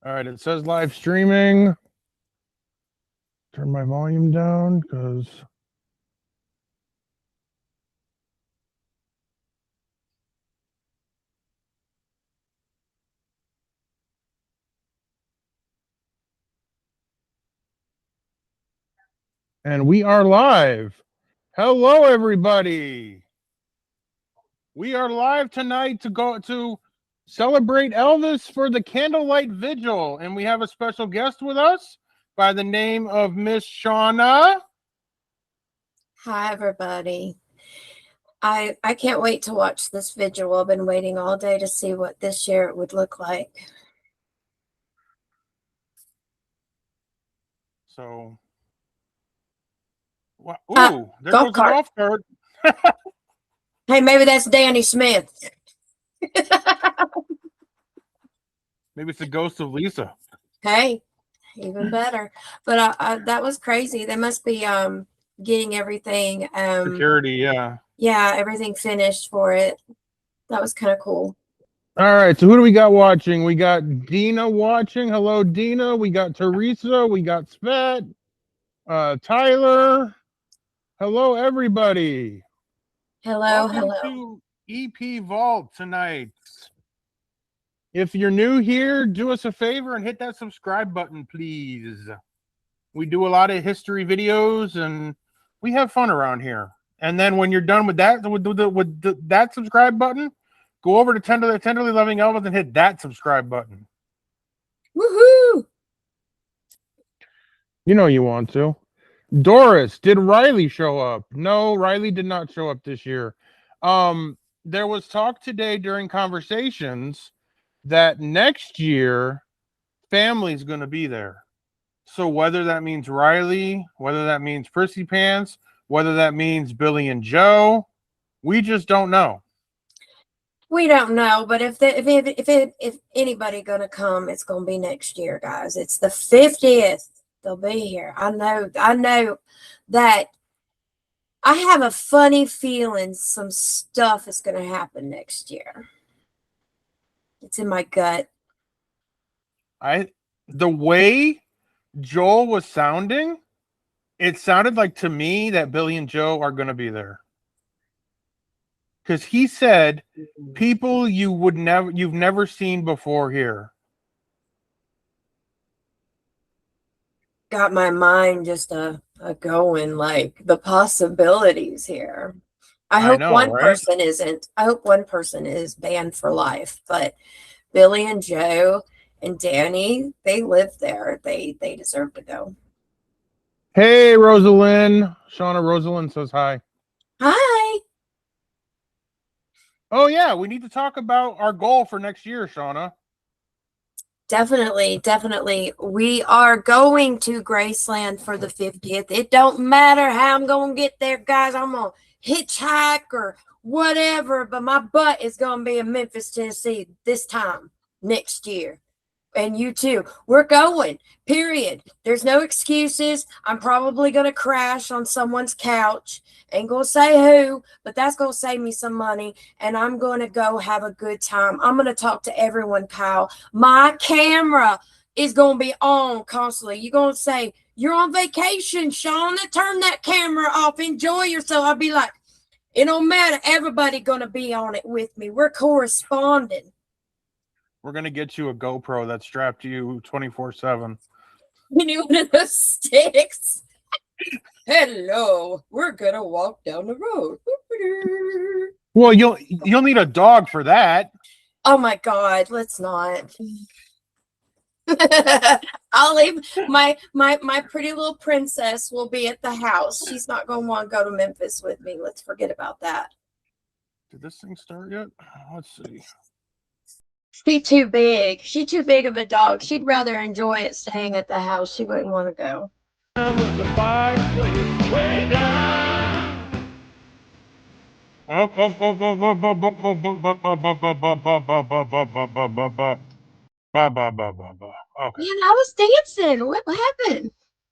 All right, it says live streaming. Turn my volume down because and we are live. Hello, everybody. We are live tonight to go to celebrate Elvis for the Candlelight Vigil, and we have a special guest with us by the name of Miss Shawna. Hi, everybody. I can't wait to watch this vigil. I've been waiting all day to see what this year it would look like. So, ooh, there goes the golf cart. Hey, maybe that's Danny Smith. Maybe it's the ghost of Lisa. Hey, even better. But that was crazy. They must be getting everything Security, yeah. Yeah, everything finished for it. That was kind of cool. All right, so who do we got watching? We got Dina watching. Hello, Dina. We got Teresa. We got Svet. Tyler. Hello, everybody. Hello, Welcome to EP Vault tonight. If you're new here, do us a favor and hit that subscribe button, please. We do a lot of history videos, and we have fun around here. And then when you're done with that, that subscribe button, go over to Tenderly Loving Elvis and hit that subscribe button. Woohoo! You know you want to. Doris, did Riley show up? No, Riley did not show up this year. There was talk today during conversations that next year family's going to be there. So whether that means Riley, whether that means Prissy Pants, whether that means Billy and Joe, we just don't know. We don't know, but if anybody gonna come, it's gonna be next year, guys. It's the 50th. They'll be here. I know that. I have a funny feeling some stuff is gonna happen next year. It's in my gut. The way Joel was sounding, it sounded like to me that Billy and Joe are gonna be there. Because he said people you've never seen before here. Got my mind just a going, like the possibilities here. I hope one person isn't. I hope one person is banned for life. But Billy and Joe and Danny, they live there. They deserve to go. Hey, Rosalind. Shawna Rosalind says hi. Hi. Oh, yeah. We need to talk about our goal for next year, Shawna. Definitely. We are going to Graceland for the 50th. It don't matter how I'm going to get there, guys. I'm going to hitchhike or whatever, but my butt is going to be in Memphis, Tennessee this time next year. And you too. We're going, period. There's no excuses. I'm probably going to crash on someone's couch. Ain't going to say who, but that's going to save me some money. And I'm going to go have a good time. I'm going to talk to everyone, Kyle. My camera is going to be on constantly. You're going to say, you're on vacation, Shawna. Turn that camera off. Enjoy yourself. I'll be like, it don't matter. Everybody going to be on it with me. We're corresponding. We're going to get you a GoPro that's strapped to you 24/7. You need one of those sticks. Hello, we're going to walk down the road. Well, you'll need a dog for that. Oh, my God. Let's not. I'll leave. My pretty little princess will be at the house. She's not going to want to go to Memphis with me. Let's forget about that. Did this thing start yet? Let's see. She's too big. She's too big of a dog. She'd rather enjoy it staying at the house. She wouldn't want to go. Okay. Man, I was dancing. What happened?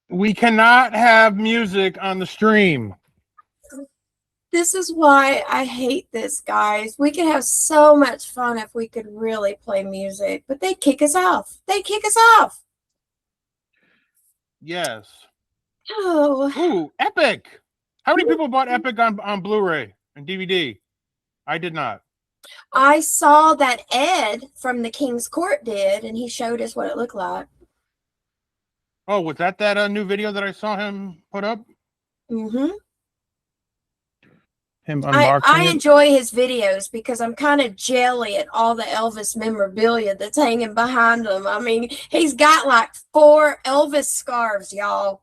We cannot have music on the stream. This is why I hate this, guys. We could have so much fun if we could really play music, but they kick us off. They kick us off. Yes. Oh, Ooh, Epic. How many people bought Epic on Blu-ray and DVD? I did not. I saw that Ed from the King's Court did, and he showed us what it looked like. Oh, was that new video that I saw him put up? Mm-hmm. Him unboxing I it? enjoy his videos because I'm kind of jelly at all the Elvis memorabilia that's hanging behind him. I mean, he's got like 4 Elvis scarves, y'all.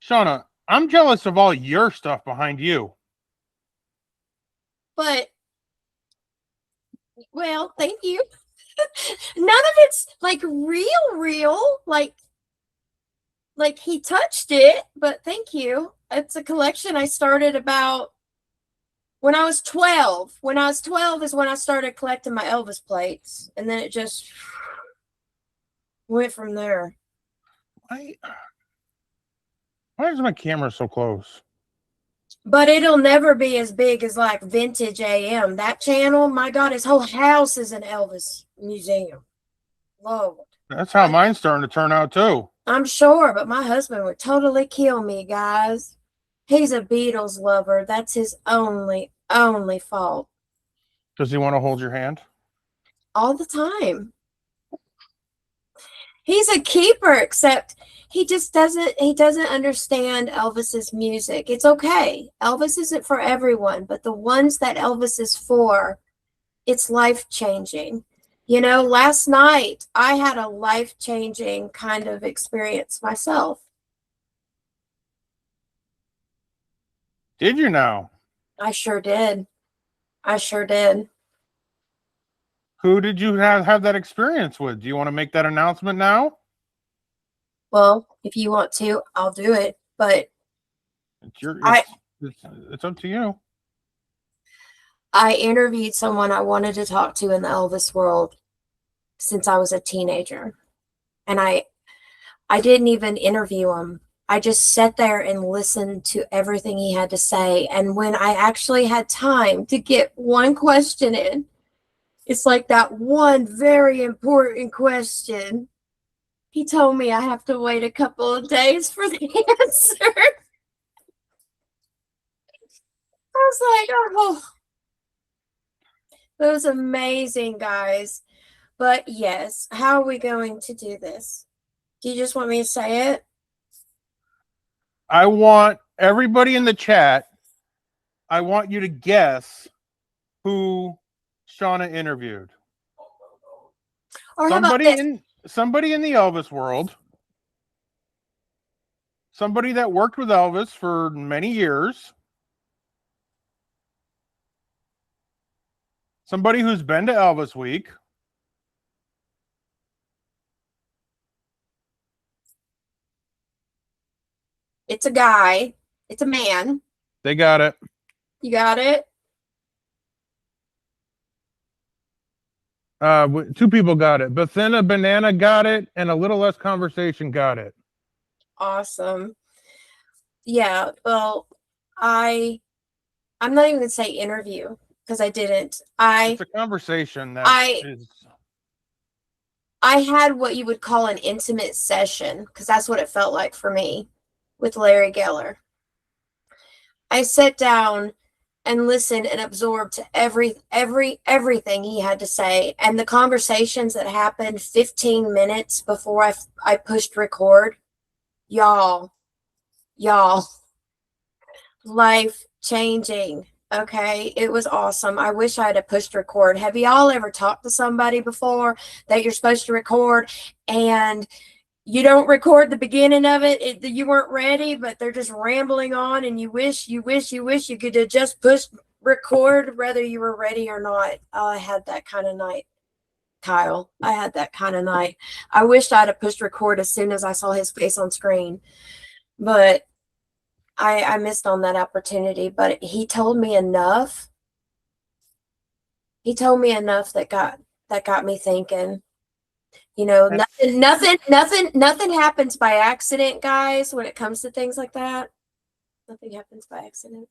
Shawna, I'm jealous of all your stuff behind you. But, well, thank you. None of it's like real, like he touched it, but thank you. It's a collection I started about when I was 12. When I was 12 is when I started collecting my Elvis plates, and then it just went from there. Why is my camera so close? But it'll never be as big as like Vintage AM. That channel, my God, his whole house is an Elvis museum. Lord. That's how mine's starting to turn out too. I'm sure, but my husband would totally kill me, guys. He's a Beatles lover. That's his only fault. Does he want to hold your hand? All the time. He's a keeper, except he doesn't understand Elvis's music. It's okay. Elvis isn't for everyone, but the ones that Elvis is for, it's life-changing. You know, last night I had a life-changing kind of experience myself. Did you now? I sure did. I sure did. Who did you have that experience with? Do you want to make that announcement now? Well, if you want to, I'll do it. But it's up to you. I interviewed someone I wanted to talk to in the Elvis world since I was a teenager. And I didn't even interview him. I just sat there and listened to everything he had to say. And when I actually had time to get one question in, it's like that one very important question. He told me I have to wait a couple of days for the answer. I was like, oh, that was amazing, guys. But yes, how are we going to do this? Do you just want me to say it? I want everybody in the chat, I want you to guess who Shawna interviewed. Or somebody in the Elvis world. Somebody that worked with Elvis for many years. Somebody who's been to Elvis Week. It's a guy. It's a man. They got it. You got it? 2 people got it. Bethina Banana got it, and a little less conversation got it. Awesome. Yeah, well, I'm not even gonna say interview because I didn't. It's a conversation that I had what you would call an intimate session, because that's what it felt like for me with Larry Geller. I sat down and listened and absorbed to everything he had to say, and the conversations that happened 15 minutes before I pushed record. Y'all, life changing. Okay, it was awesome. I wish I had pushed record. Have y'all ever talked to somebody before that you're supposed to record and you don't record the beginning of it? You weren't ready, but they're just rambling on, and you wish you could have just pushed record whether you were ready or not. Oh, I had that kind of night, Kyle. I had that kind of night. I wished I'd have pushed record as soon as I saw his face on screen, but I missed on that opportunity. But he told me enough. He told me enough that got me thinking. You know, nothing happens by accident, guys, when it comes to things like that. Nothing happens by accident.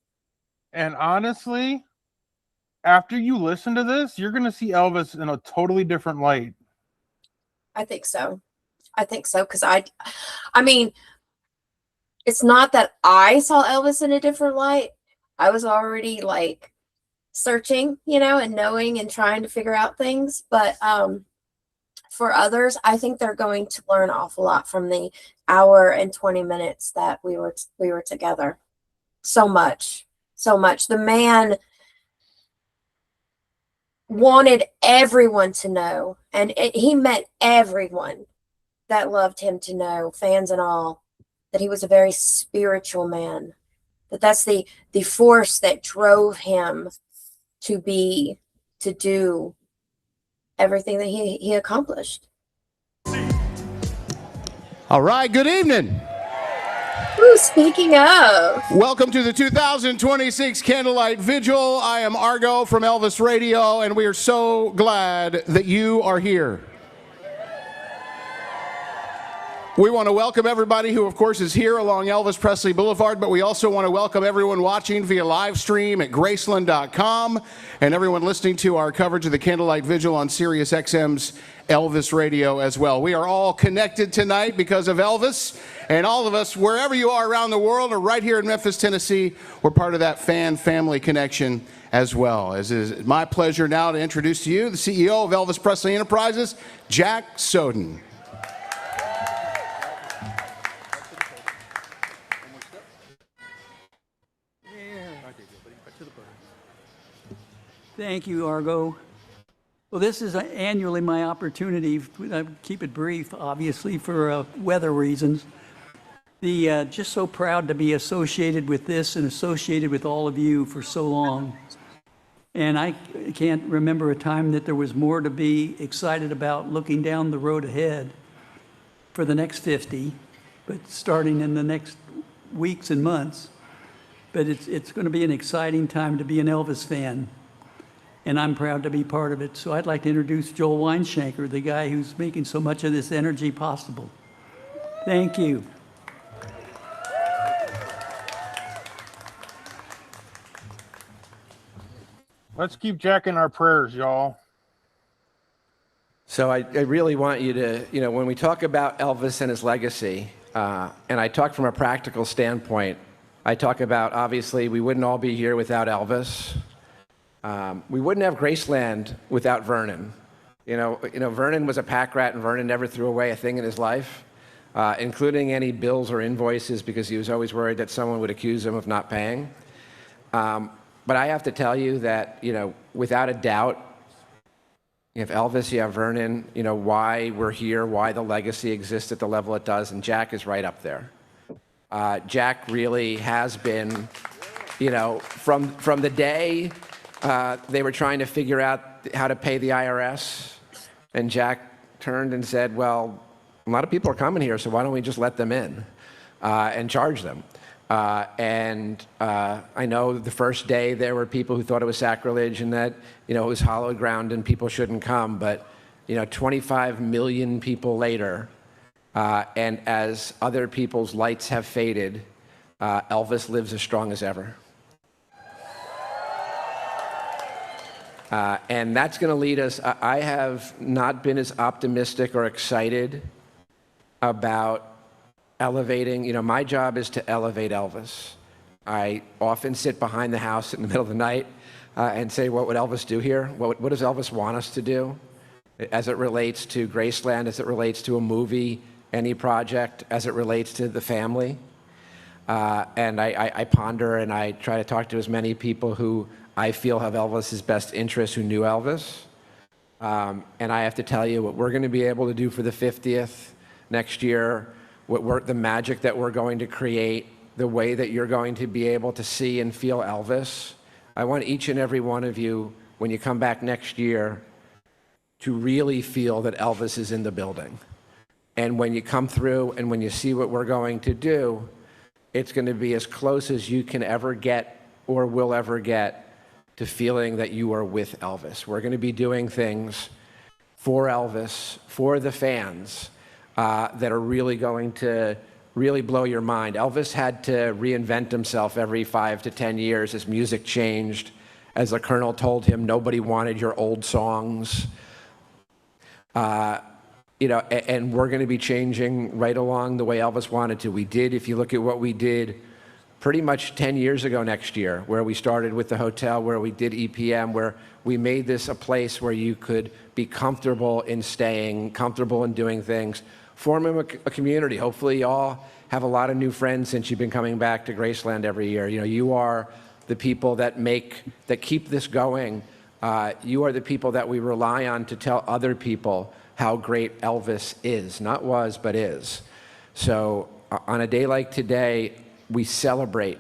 And honestly, after you listen to this, you're going to see Elvis in a totally different light. I think so. I think so. Because I mean, it's not that I saw Elvis in a different light. I was already like searching, and knowing and trying to figure out things. But for others, I think they're going to learn an awful lot from the hour and 20 minutes that we were together. So much. The man wanted everyone to know, and he meant everyone that loved him to know, fans and all, that he was a very spiritual man. That's the force that drove him to do everything that he accomplished. All right, good evening. Ooh, speaking of. Welcome to the 2026 Candlelight Vigil. I am Argo from Elvis Radio, and we are so glad that you are here. We want to welcome everybody who, of course, is here along Elvis Presley Boulevard, but we also want to welcome everyone watching via live stream at Graceland.com and everyone listening to our coverage of the Candlelight Vigil on Sirius XM's Elvis Radio as well. We are all connected tonight because of Elvis, and all of us, wherever you are around the world or right here in Memphis, Tennessee, we're part of that fan-family connection as well. It is my pleasure now to introduce to you the CEO of Elvis Presley Enterprises, Jack Soden. Thank you, Argo. Well, this is annually my opportunity. I keep it brief, obviously, for weather reasons. Just so proud to be associated with this and associated with all of you for so long. And I can't remember a time that there was more to be excited about looking down the road ahead for the next 50, but starting in the next weeks and months. But it's going to be an exciting time to be an Elvis fan. And I'm proud to be part of it. So I'd like to introduce Joel Weinshanker, the guy who's making so much of this energy possible. Thank you. Let's keep Jack in our prayers, y'all. So I really want you to, when we talk about Elvis and his legacy, and I talk from a practical standpoint, I talk about, obviously, we wouldn't all be here without Elvis. We wouldn't have Graceland without Vernon. Vernon was a pack rat, and Vernon never threw away a thing in his life, including any bills or invoices, because he was always worried that someone would accuse him of not paying. But I have to tell you that, without a doubt, you have Elvis, you have Vernon, why we're here, why the legacy exists at the level it does, and Jack is right up there. Jack really has been, from the day they were trying to figure out how to pay the IRS, and Jack turned and said, well, a lot of people are coming here, so why don't we just let them in and charge them? I know the first day there were people who thought it was sacrilege and that, it was hallowed ground and people shouldn't come, but, 25 million people later, and as other people's lights have faded, Elvis lives as strong as ever. And that's going to lead us. I have not been as optimistic or excited about elevating. My job is to elevate Elvis. I often sit behind the house in the middle of the night and say, what would Elvis do here? What does Elvis want us to do? As it relates to Graceland, as it relates to a movie, any project, as it relates to the family. And I ponder and I try to talk to as many people who I feel have Elvis's best interests, who knew Elvis. And I have to tell you what we're going to be able to do for the 50th next year, the magic that we're going to create, the way that you're going to be able to see and feel Elvis. I want each and every one of you, when you come back next year, to really feel that Elvis is in the building. And when you come through and when you see what we're going to do, it's going to be as close as you can ever get or will ever get to feeling that you are with Elvis. We're going to be doing things for Elvis, for the fans, that are really going to really blow your mind. Elvis had to reinvent himself every 5 to 10 years as music changed, as the Colonel told him, nobody wanted your old songs. And we're going to be changing right along the way Elvis wanted to. We did, if you look at what we did pretty much 10 years ago next year, where we started with the hotel, where we did EPM, where we made this a place where you could be comfortable in staying, comfortable in doing things, forming a community. Hopefully you all have a lot of new friends since you've been coming back to Graceland every year. You are the people that keep this going. You are the people that we rely on to tell other people how great Elvis is, not was, but is. So on a day like today, we celebrate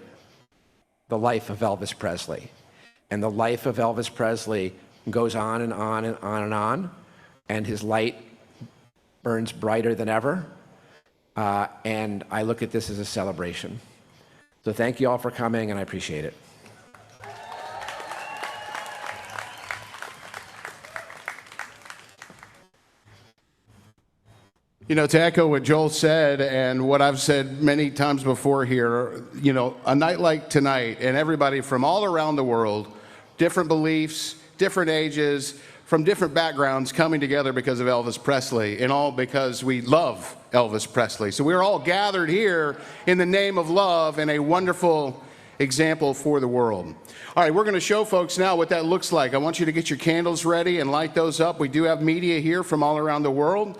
the life of Elvis Presley. And the life of Elvis Presley goes on and on and on and on, and his light burns brighter than ever. And I look at this as a celebration. So thank you all for coming, and I appreciate it. To echo what Joel said and what I've said many times before here, a night like tonight, and everybody from all around the world, different beliefs, different ages, from different backgrounds coming together because of Elvis Presley, and all because we love Elvis Presley. So we're all gathered here in the name of love and a wonderful example for the world. All right, we're going to show folks now what that looks like. I want you to get your candles ready and light those up. We do have media here from all around the world.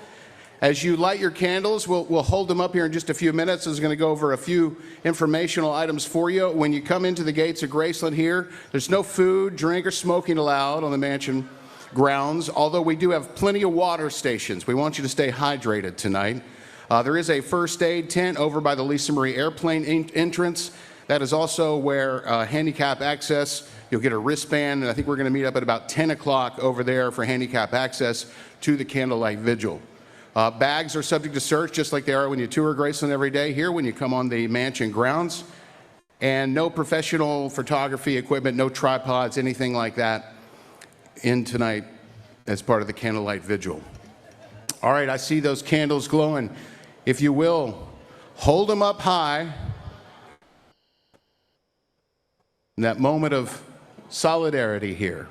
As you light your candles, we'll hold them up here in just a few minutes. I was going to go over a few informational items for you. When you come into the gates of Graceland here, there's no food, drink, or smoking allowed on the mansion grounds, although we do have plenty of water stations. We want you to stay hydrated tonight. There is a first aid tent over by the Lisa Marie Airplane entrance. That is also where handicap access, you'll get a wristband, and I think we're going to meet up at about 10 o'clock over there for handicap access to the Candlelight Vigil. Bags are subject to search, just like they are when you tour Graceland every day here when you come on the mansion grounds. And no professional photography equipment, no tripods, anything like that in tonight as part of the Candlelight Vigil. All right, I see those candles glowing. If you will, hold them up high in that moment of solidarity here.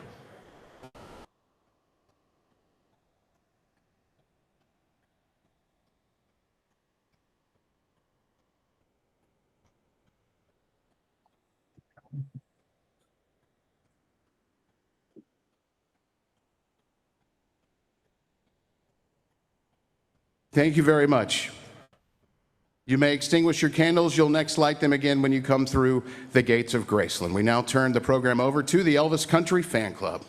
Thank you very much. You may extinguish your candles. You'll next light them again when you come through the gates of Graceland. We now turn the program over to the Elvis Country Fan Club.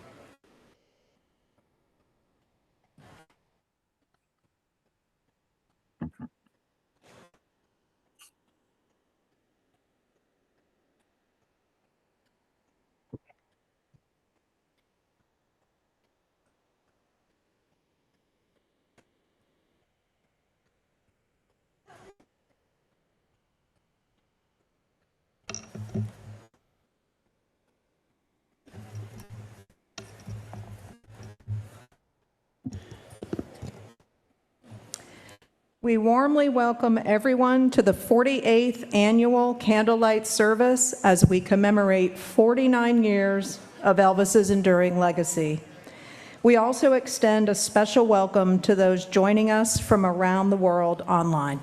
We warmly welcome everyone to the 48th Annual Candlelight Service as we commemorate 49 years of Elvis's enduring legacy. We also extend a special welcome to those joining us from around the world online.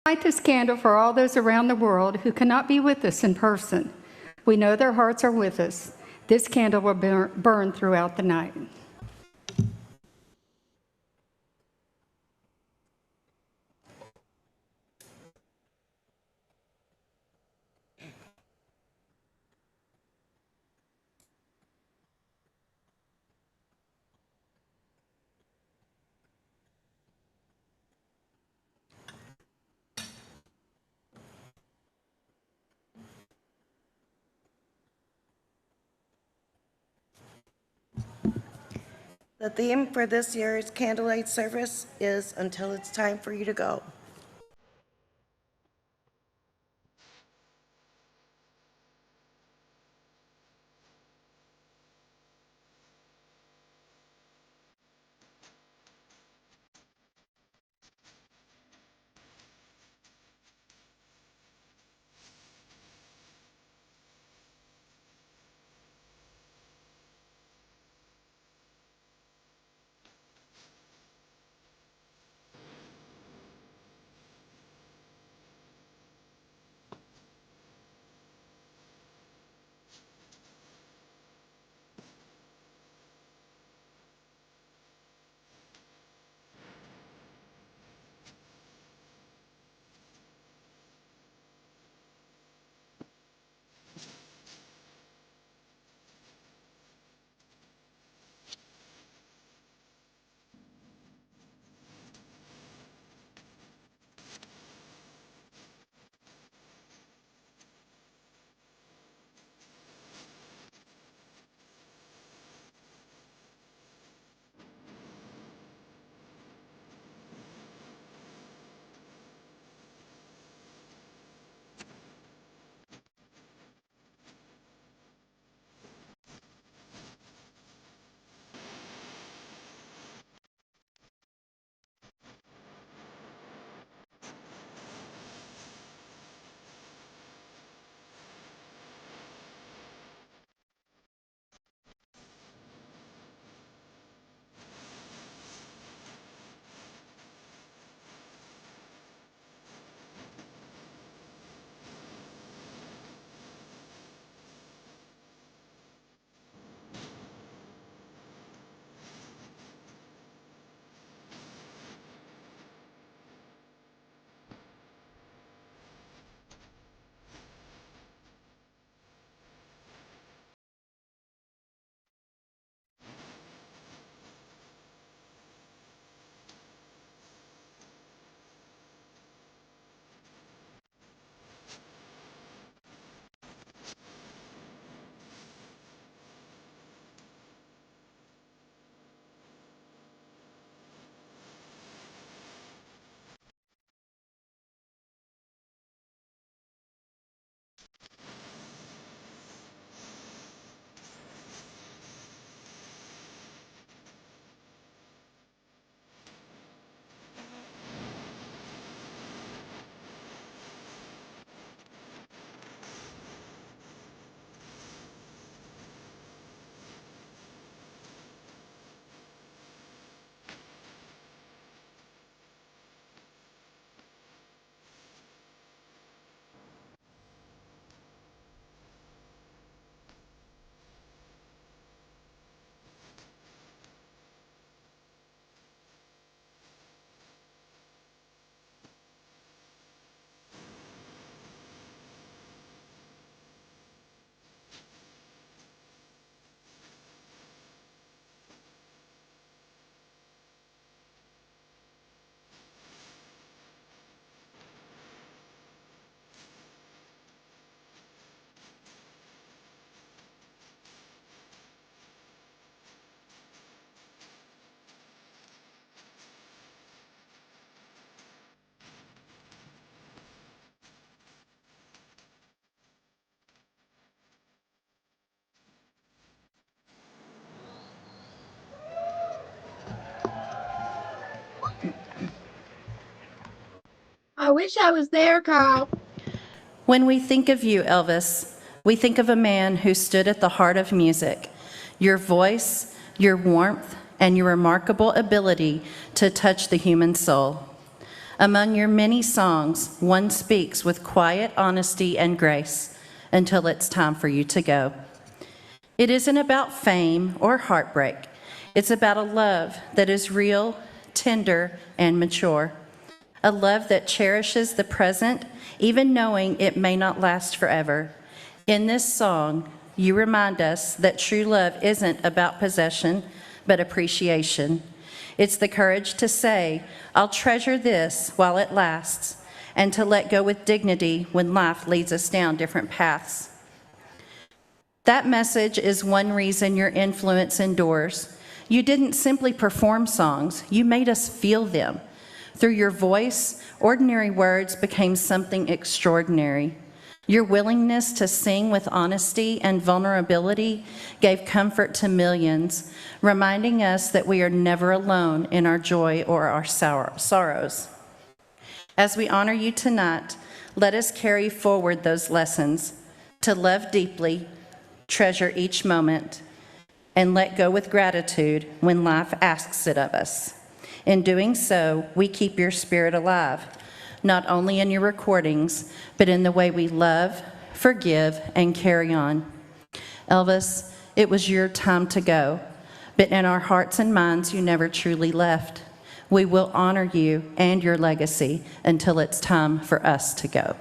Light this candle for all those around the world who cannot be with us in person. We know their hearts are with us. This candle will burn throughout the night. The theme for this year's candlelight service is "Until It's Time for You to Go." I wish I was there, Kyle. When we think of you, Elvis, we think of a man who stood at the heart of music. Your voice, your warmth, and your remarkable ability to touch the human soul. Among your many songs, one speaks with quiet honesty and grace until it's time for you to go. It isn't about fame or heartbreak. It's about a love that is real, tender, and mature. A love that cherishes the present, even knowing it may not last forever. In this song, you remind us that true love isn't about possession, but appreciation. It's the courage to say, I'll treasure this while it lasts, and to let go with dignity when life leads us down different paths. That message is one reason your influence endures. You didn't simply perform songs, you made us feel them. Through your voice, ordinary words became something extraordinary. Your willingness to sing with honesty and vulnerability gave comfort to millions, reminding us that we are never alone in our joy or our sorrows. As we honor you tonight, let us carry forward those lessons to love deeply, treasure each moment, and let go with gratitude when life asks it of us. In doing so, we keep your spirit alive, not only in your recordings, but in the way we love, forgive, and carry on. Elvis, it was your time to go, but in our hearts and minds, you never truly left. We will honor you and your legacy until it's time for us to go.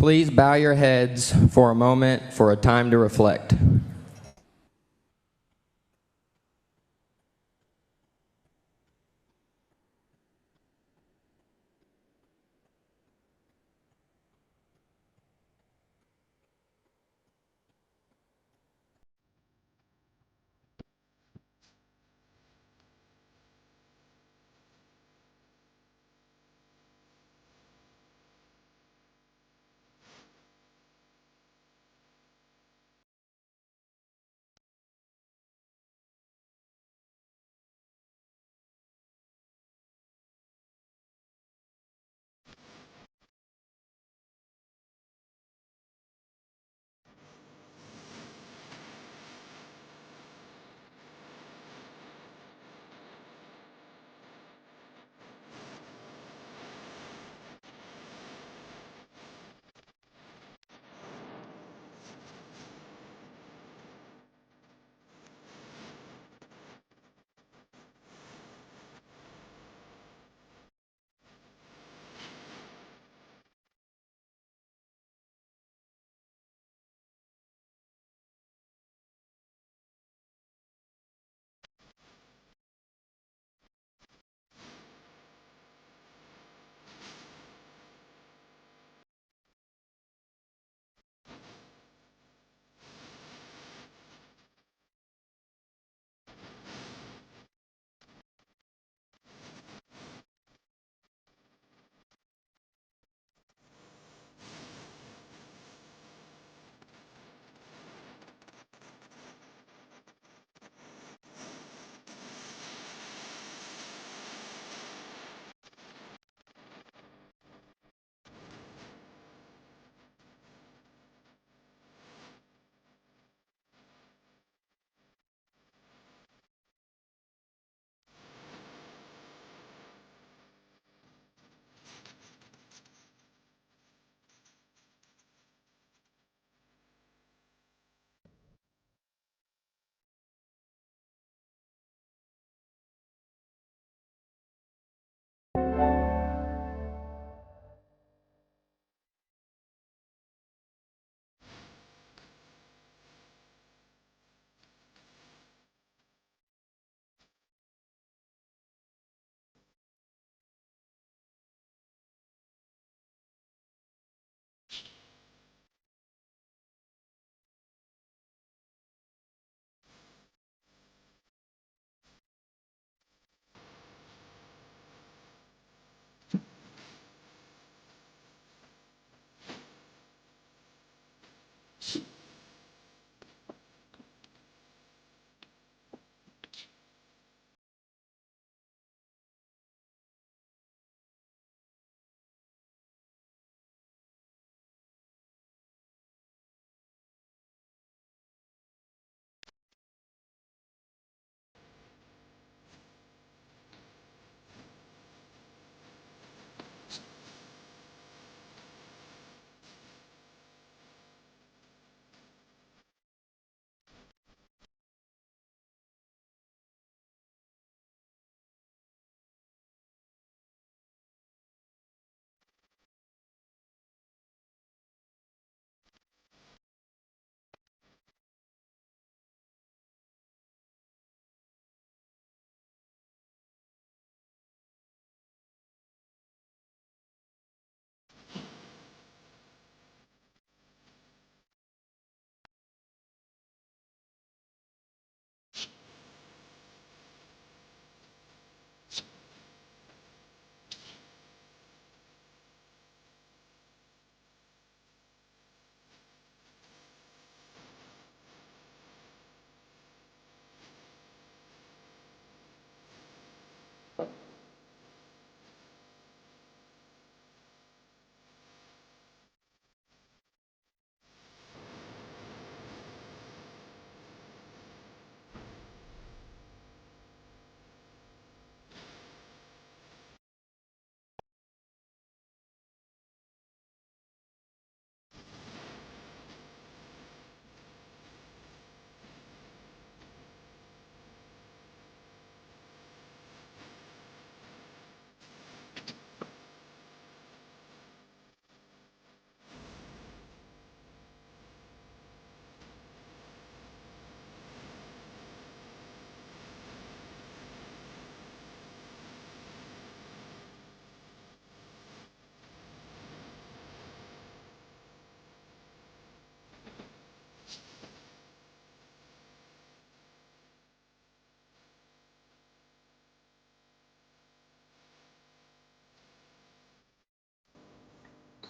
Please bow your heads for a moment for a time to reflect.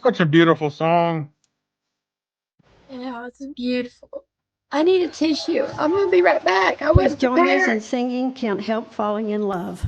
Such a beautiful song. Yeah, it's beautiful. I need a tissue. I'm gonna be right back. I Please was join us in prepared. singing Can't Help Falling in Love.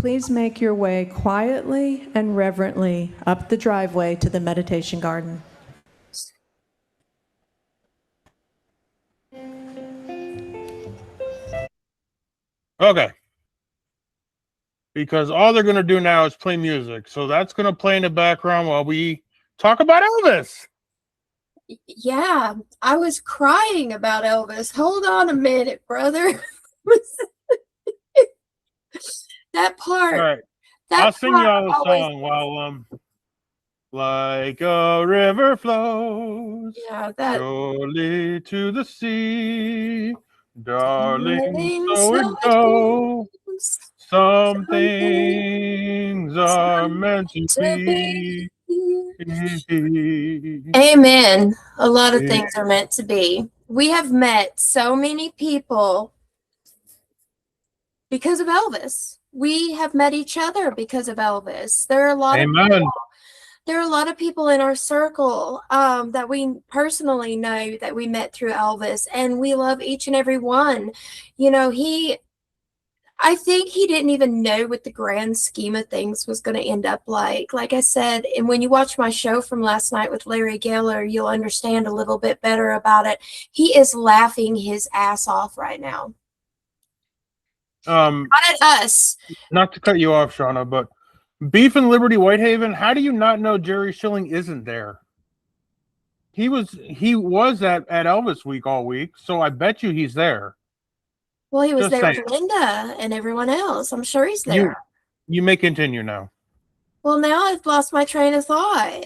Please make your way quietly and reverently up the driveway to the meditation garden. Okay. Because all they're going to do now is play music. So that's going to play in the background while we talk about Elvis. Yeah, I was crying about Elvis. Hold on a minute, brother. That part. All right. That I'll sing part y'all a always- song while like a river flows surely to the sea, darling, so it goes. Some things are meant to be. Amen. A lot of things are meant to be. We have met so many people because of Elvis. We have met each other because of Elvis. There are a lot of people, there are a lot of people in our circle that we personally know that we met through Elvis, and we love each and every one. You know, I think he didn't even know what the grand scheme of things was going to end up like. Like I said, and when you watch my show from last night with Larry Geller, you'll understand a little bit better about it. He is laughing his ass off right now. Not at us. Not to cut you off, Shawna, but Beef and Liberty Whitehaven, how do you not know Jerry Schilling isn't there? He was at Elvis Week all week, so I bet you he's there. Well, he was Just there saying. with Linda and everyone else. I'm sure he's there. You may continue now. Well, now I've lost my train of thought.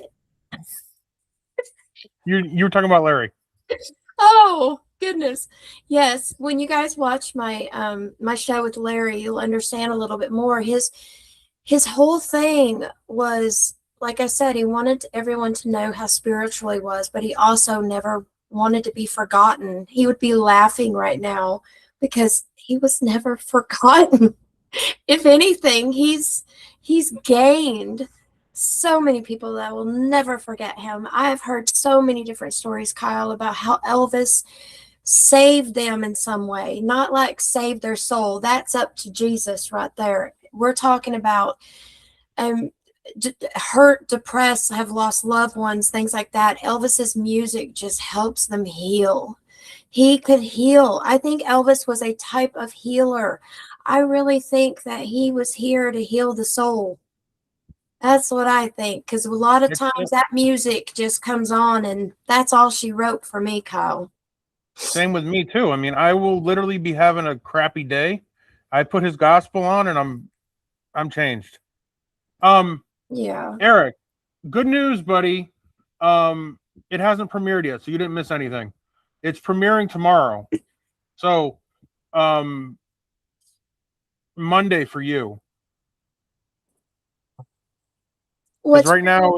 You were talking about Larry. Oh, goodness. Yes, when you guys watch my my show with Larry, you'll understand a little bit more. His whole thing was, like I said, he wanted everyone to know how spiritual he was, but he also never wanted to be forgotten. He would be laughing right now because he was never forgotten. If anything, he's gained so many people that will never forget him. I have heard so many different stories, Kyle, about how Elvis saved them in some way, not like saved their soul. That's up to Jesus right there. We're talking about um hurt, depressed, have lost loved ones, things like that. Elvis's music just helps them heal. He could heal. I think Elvis was a type of healer. I really think that he was here to heal the soul. That's what I think, because a lot of times that music just comes on and that's all she wrote for me, Kyle. Same with me too. I mean, I will literally be having a crappy day. I put his gospel on and I'm changed. Yeah. Eric, good news, buddy. It hasn't premiered yet, so you didn't miss anything. It's premiering tomorrow. So, Monday for you. Because right now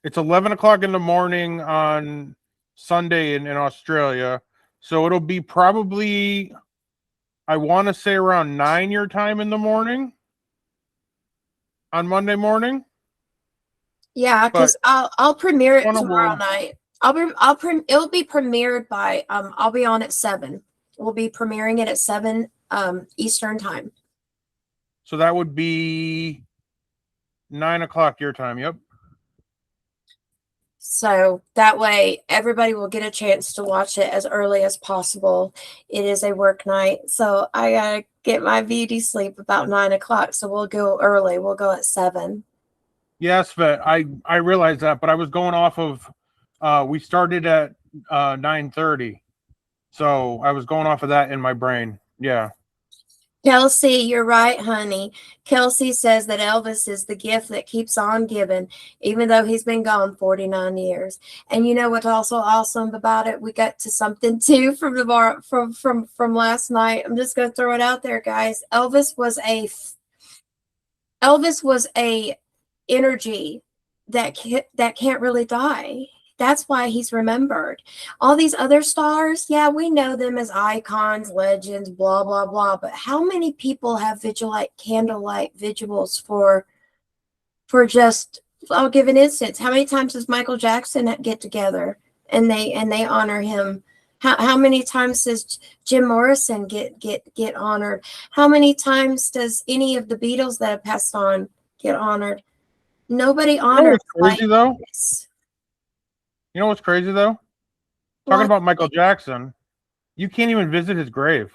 it's 11 o'clock in the morning on Sunday in Australia. So it'll be probably, I want to say, around 9 your time in the morning on Monday morning. Yeah, because I'll premiere it tomorrow night. It'll be premiered by I'll be on at 7. We'll be premiering it at 7 Eastern time. So that would be 9 o'clock your time. Yep. So that way everybody will get a chance to watch it as early as possible. It is a work night, so I gotta get my beauty sleep about 9 o'clock. So we'll go early. We'll go at 7. Yes, but I realized that, but I was going off of we started at 9:30. So I was going off of that in my brain. Yeah. Kelsey, you're right, honey. Kelsey says that Elvis is the gift that keeps on giving, even though he's been gone 49 years. And you know what's also awesome about it? We got to something too from the bar from last night. I'm just gonna throw it out there, guys. Elvis was a energy that can't really die. That's why he's remembered. All these other stars, yeah, we know them as icons, legends, blah, blah, blah. But how many people have candlelight vigils for just, I'll give an instance. How many times does Michael Jackson get together and they honor him? How many times does Jim Morrison get honored? How many times does any of the Beatles that have passed on get honored? Nobody honors crazy though. This. You know what's crazy though? Talking about Michael Jackson, you can't even visit his grave.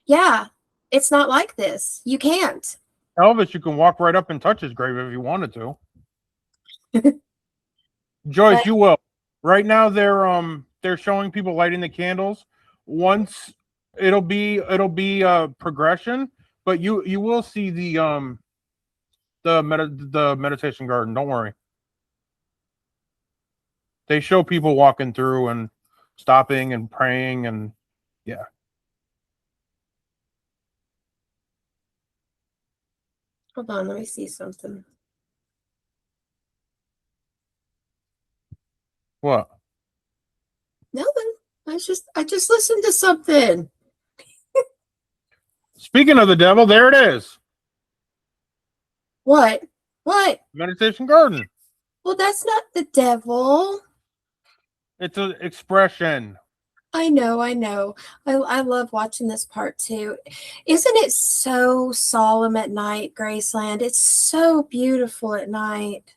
Yeah, it's not like this. You can't. Elvis, you can walk right up and touch his grave if you wanted to. Joyce, you will. Right now they're showing people lighting the candles. Once it'll be progression, but you will see the meditation garden. Don't worry. They show people walking through and stopping and praying and yeah. Hold on, let me see something. What? Nothing. I just listened to something. Speaking of the devil, there it is. What? What? Meditation garden. Well, that's not the devil. It's an expression. I know. I love watching this part too. Isn't it so solemn at night, Graceland? It's so beautiful at night.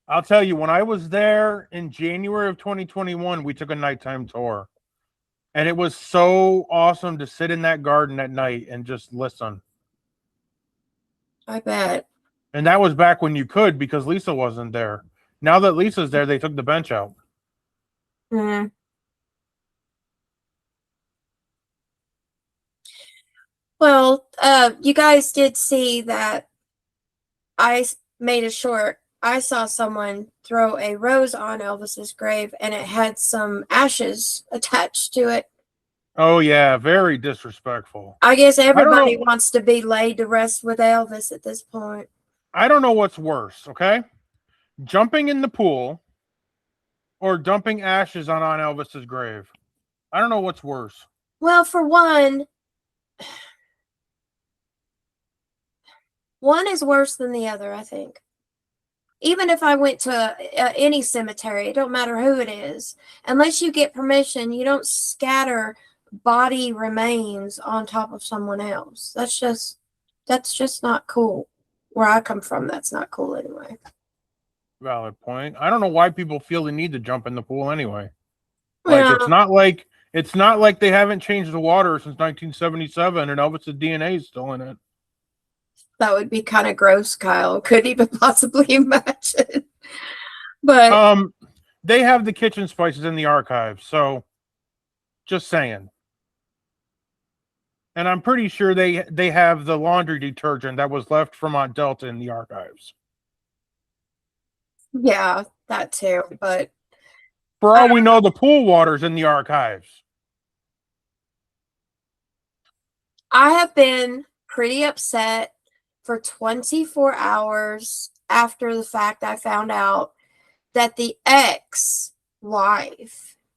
I'll tell you, when I was there in January of 2021, we took a nighttime tour. And it was so awesome to sit in that garden at night and just listen. I bet. And that was back when you could because Lisa wasn't there. Now that Lisa's there, they took the bench out. Hmm. Well, you guys did see that I made it short. I saw someone throw a rose on Elvis's grave, and it had some ashes attached to it. Oh yeah, very disrespectful. I guess don't everybody know. wants to be laid to rest with Elvis at this point. I don't know what's worse, okay? Jumping in the pool or dumping ashes on Elvis's grave. I don't know what's worse. Well, for one is worse than the other, I think. Even if I went to any cemetery, it don't matter who it is. Unless you get permission, you don't scatter body remains on top of someone else. That's just not cool. Where I come from, that's not cool anyway. Valid point. I don't know why people feel the need to jump in the pool anyway. Like Yeah. it's not like they haven't changed the water since 1977 and Elvis's DNA is still in it. That would be kind of gross, Kyle. Couldn't even possibly imagine. But they have the kitchen spices in the archives, so just saying. And I'm pretty sure they have the laundry detergent that was left from Aunt Delta in the archives. yeah, that too. But for all we know, the pool water's in the archives. I have been pretty upset for 24 hours after the fact I found out that the ex-wife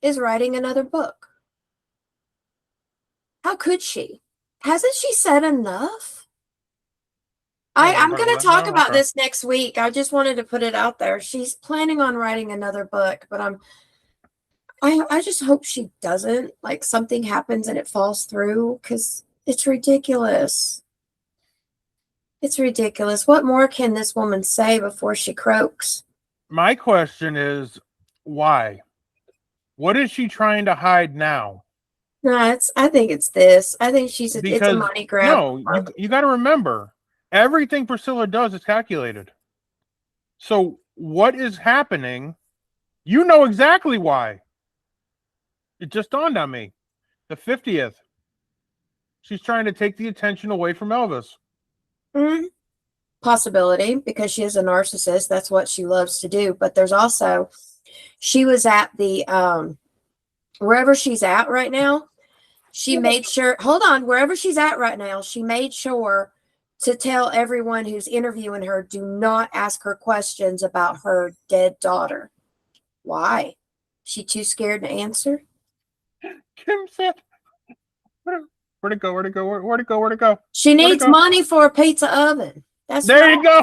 is writing another book. How could she? Hasn't she said enough? I'm going to talk about this next week. I just wanted to put it out there. She's planning on writing another book, but I just hope she doesn't. Like something happens and it falls through, because it's ridiculous. It's ridiculous. What more can this woman say before she croaks? My question is, why? What is she trying to hide now? No, I think it's this. I think it's a money grab. No, you got to remember, everything Priscilla does is calculated. So what is happening? You know exactly why. It just dawned on me. The 50th. She's trying to take the attention away from Elvis. Possibility, because she is a narcissist. That's what she loves to do. But there's also, she was at the, wherever she's at right now, she made sure, wherever she's at right now, she made sure to tell everyone who's interviewing her, do not ask her questions about her dead daughter. Why? She too scared to answer? Kim said, where'd it go? She needs money for a pizza oven. That's there right. You go.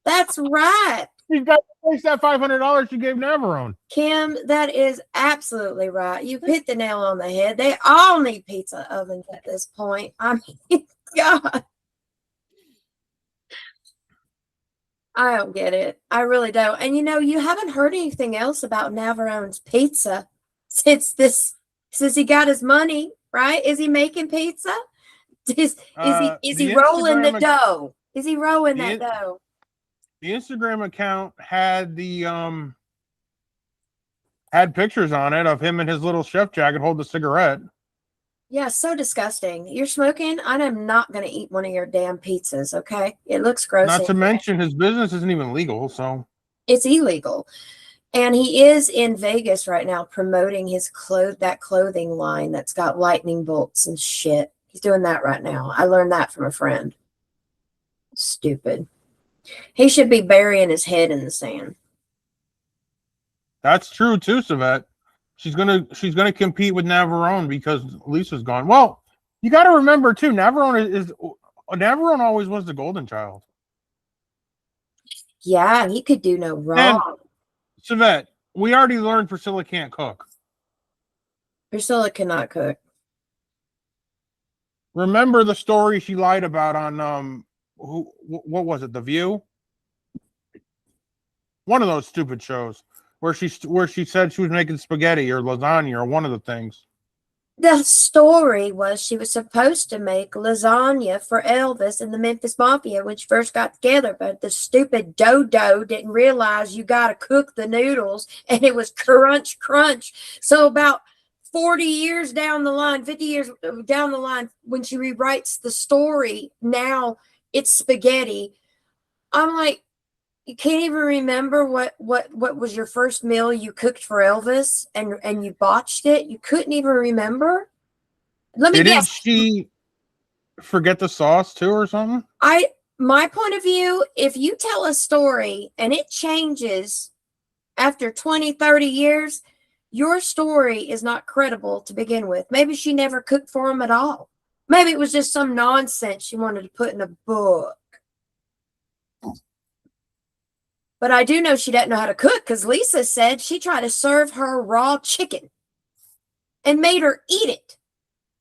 That's right. She's got to place that $500 she gave Navarone. Kim, that is absolutely right. You hit the nail on the head. They all need pizza ovens at this point. I mean, God. I don't get it. I really don't. And you haven't heard anything else about Navarone's pizza since he got his money, right? Is he making pizza? Is he rolling the dough? Is he rolling that dough? The Instagram account had had pictures on it of him in his little chef jacket holding a cigarette. Yeah, so disgusting. You're smoking? I am not going to eat one of your damn pizzas, okay? It looks gross. Not to mention his business isn't even legal, so. It's illegal. And he is in Vegas right now promoting his clothing line that's got lightning bolts and shit. He's doing that right now. I learned that from a friend. Stupid. He should be burying his head in the sand. That's true too, Savette. She's gonna compete with Navarone because Lisa's gone. Well, you got to remember too, Navarone always was the golden child. Yeah, he could do no wrong. And Savette, we already learned Priscilla can't cook. Priscilla cannot cook. Remember the story she lied about on what was it? The View? One of those stupid shows where she said she was making spaghetti or lasagna or one of the things. The story was she was supposed to make lasagna for Elvis and the Memphis Mafia when she first got together, but the stupid dodo didn't realize you got to cook the noodles, and it was crunch. So about 40 years down the line, 50 years down the line, when she rewrites the story, now it's spaghetti. I'm like, you can't even remember what was your first meal you cooked for Elvis, and you botched it. You couldn't even remember. Let me Didn't guess. she forget the sauce too or something? My point of view, if you tell a story and it changes after 20, 30 years, your story is not credible to begin with. Maybe she never cooked for him at all. Maybe it was just some nonsense she wanted to put in a book. But I do know she doesn't know how to cook, because Lisa said she tried to serve her raw chicken and made her eat it.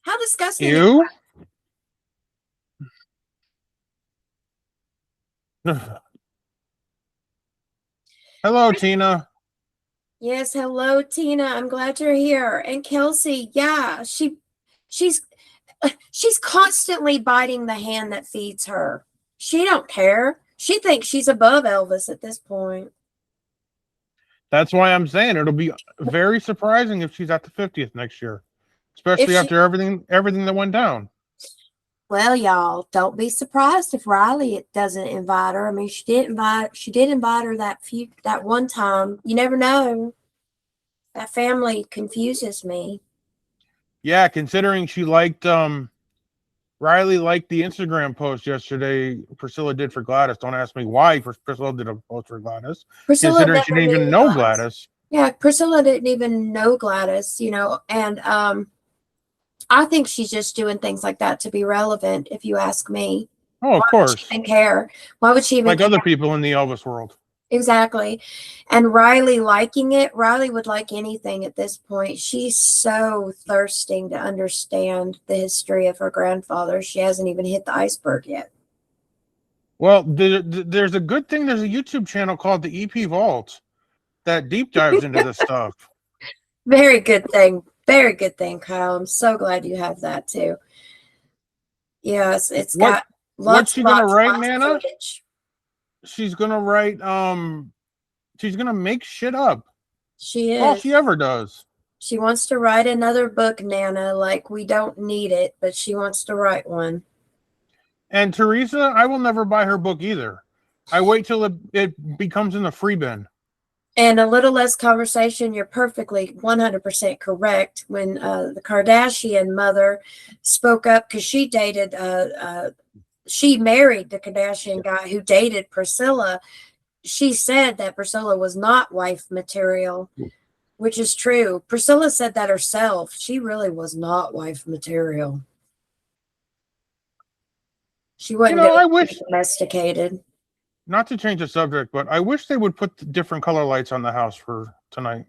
How disgusting is You? Hello, Tina. Yes, hello, Tina. I'm glad you're here. And Kelsey, yeah, she's constantly biting the hand that feeds her. She don't care. She thinks she's above Elvis at this point. That's why I'm saying it'll be very surprising if she's at the 50th next year, especially after everything that went down. Well, y'all, don't be surprised if Riley doesn't invite her. I mean, she did invite her that one time. You never know. That family confuses me. Yeah, considering she liked Riley liked the Instagram post yesterday Priscilla did for Gladys. Don't ask me why Priscilla did a post for Gladys. Priscilla considering she didn't even know Gladys. Yeah, Priscilla didn't even know Gladys, and I think she's just doing things like that to be relevant, if you ask me. Oh, of course. Why would she even care? Why would she even like care? other people in the Elvis world? Exactly. And Riley liking it, Riley would like anything at this point. She's so thirsting to understand the history of her grandfather. She hasn't even hit the iceberg yet. Well, there's a good thing. There's a YouTube channel called the EP Vault that deep dives into this stuff. Very good thing. Very good thing, Kyle. I'm so glad you have that too. Yes, it's got lots. What's she gonna write, lots Nana? She's gonna write. She's gonna make shit up. She is. All she ever does. She wants to write another book, Nana. Like, we don't need it, but she wants to write one. And Teresa, I will never buy her book either. I wait till it becomes in the free bin. And a little less conversation. You're perfectly 100% correct. When the Kardashian mother spoke up, because she dated, she married the Kardashian guy who dated Priscilla. She said that Priscilla was not wife material, which is true. Priscilla said that herself. She really was not wife material. She wasn't I wish domesticated. Not to change the subject, but I wish they would put different color lights on the house for tonight.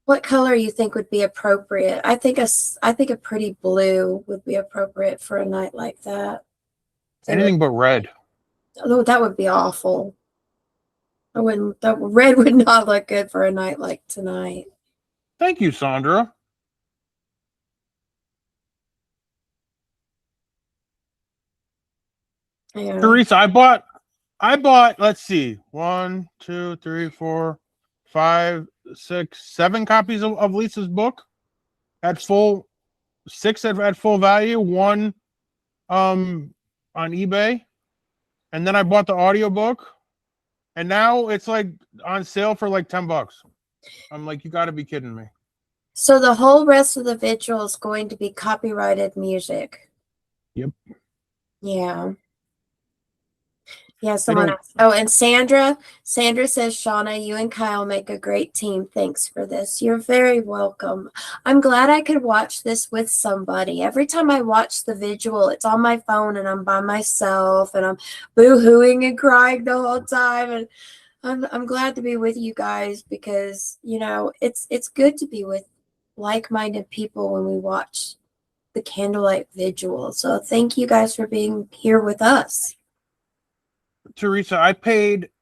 What color you think would be appropriate? I think a pretty blue would be appropriate for a night like that. Anything but red. Oh, that would be awful. That red would not look good for a night like tonight. Thank you, Sandra. Yeah. Teresa, I bought, let's see, 1, 2, 3, 4, 5, 6, 7 copies of Lisa's book at full, 6 at full value, 1 on eBay, and then I bought the audiobook, and now it's like on sale for like $10. I'm like, you got to be kidding me. So the whole rest of the vigil is going to be copyrighted music. Yep. Yeah. Yeah, someone else. Oh, and Sandra says, Shawna, you and Kyle make a great team. Thanks for this. You're very welcome. I'm glad I could watch this with somebody. Every time I watch the vigil, it's on my phone and I'm by myself and I'm boo-hooing and crying the whole time. And I'm glad to be with you guys because, it's good to be with like-minded people when we watch the Candlelight Vigil. So thank you guys for being here with us. Teresa,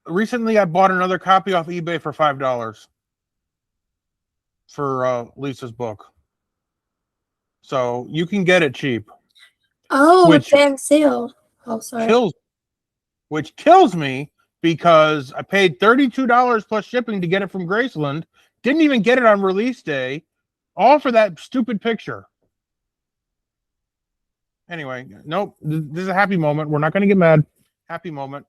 recently I bought another copy off eBay for $5 for Lisa's book. So you can get it cheap. Oh, damn seal. Oh, sorry. Which kills me because I paid $32 plus shipping to get it from Graceland. Didn't even get it on release day. All for that stupid picture. Anyway, nope. This is a happy moment. We're not going to get mad. Happy moment.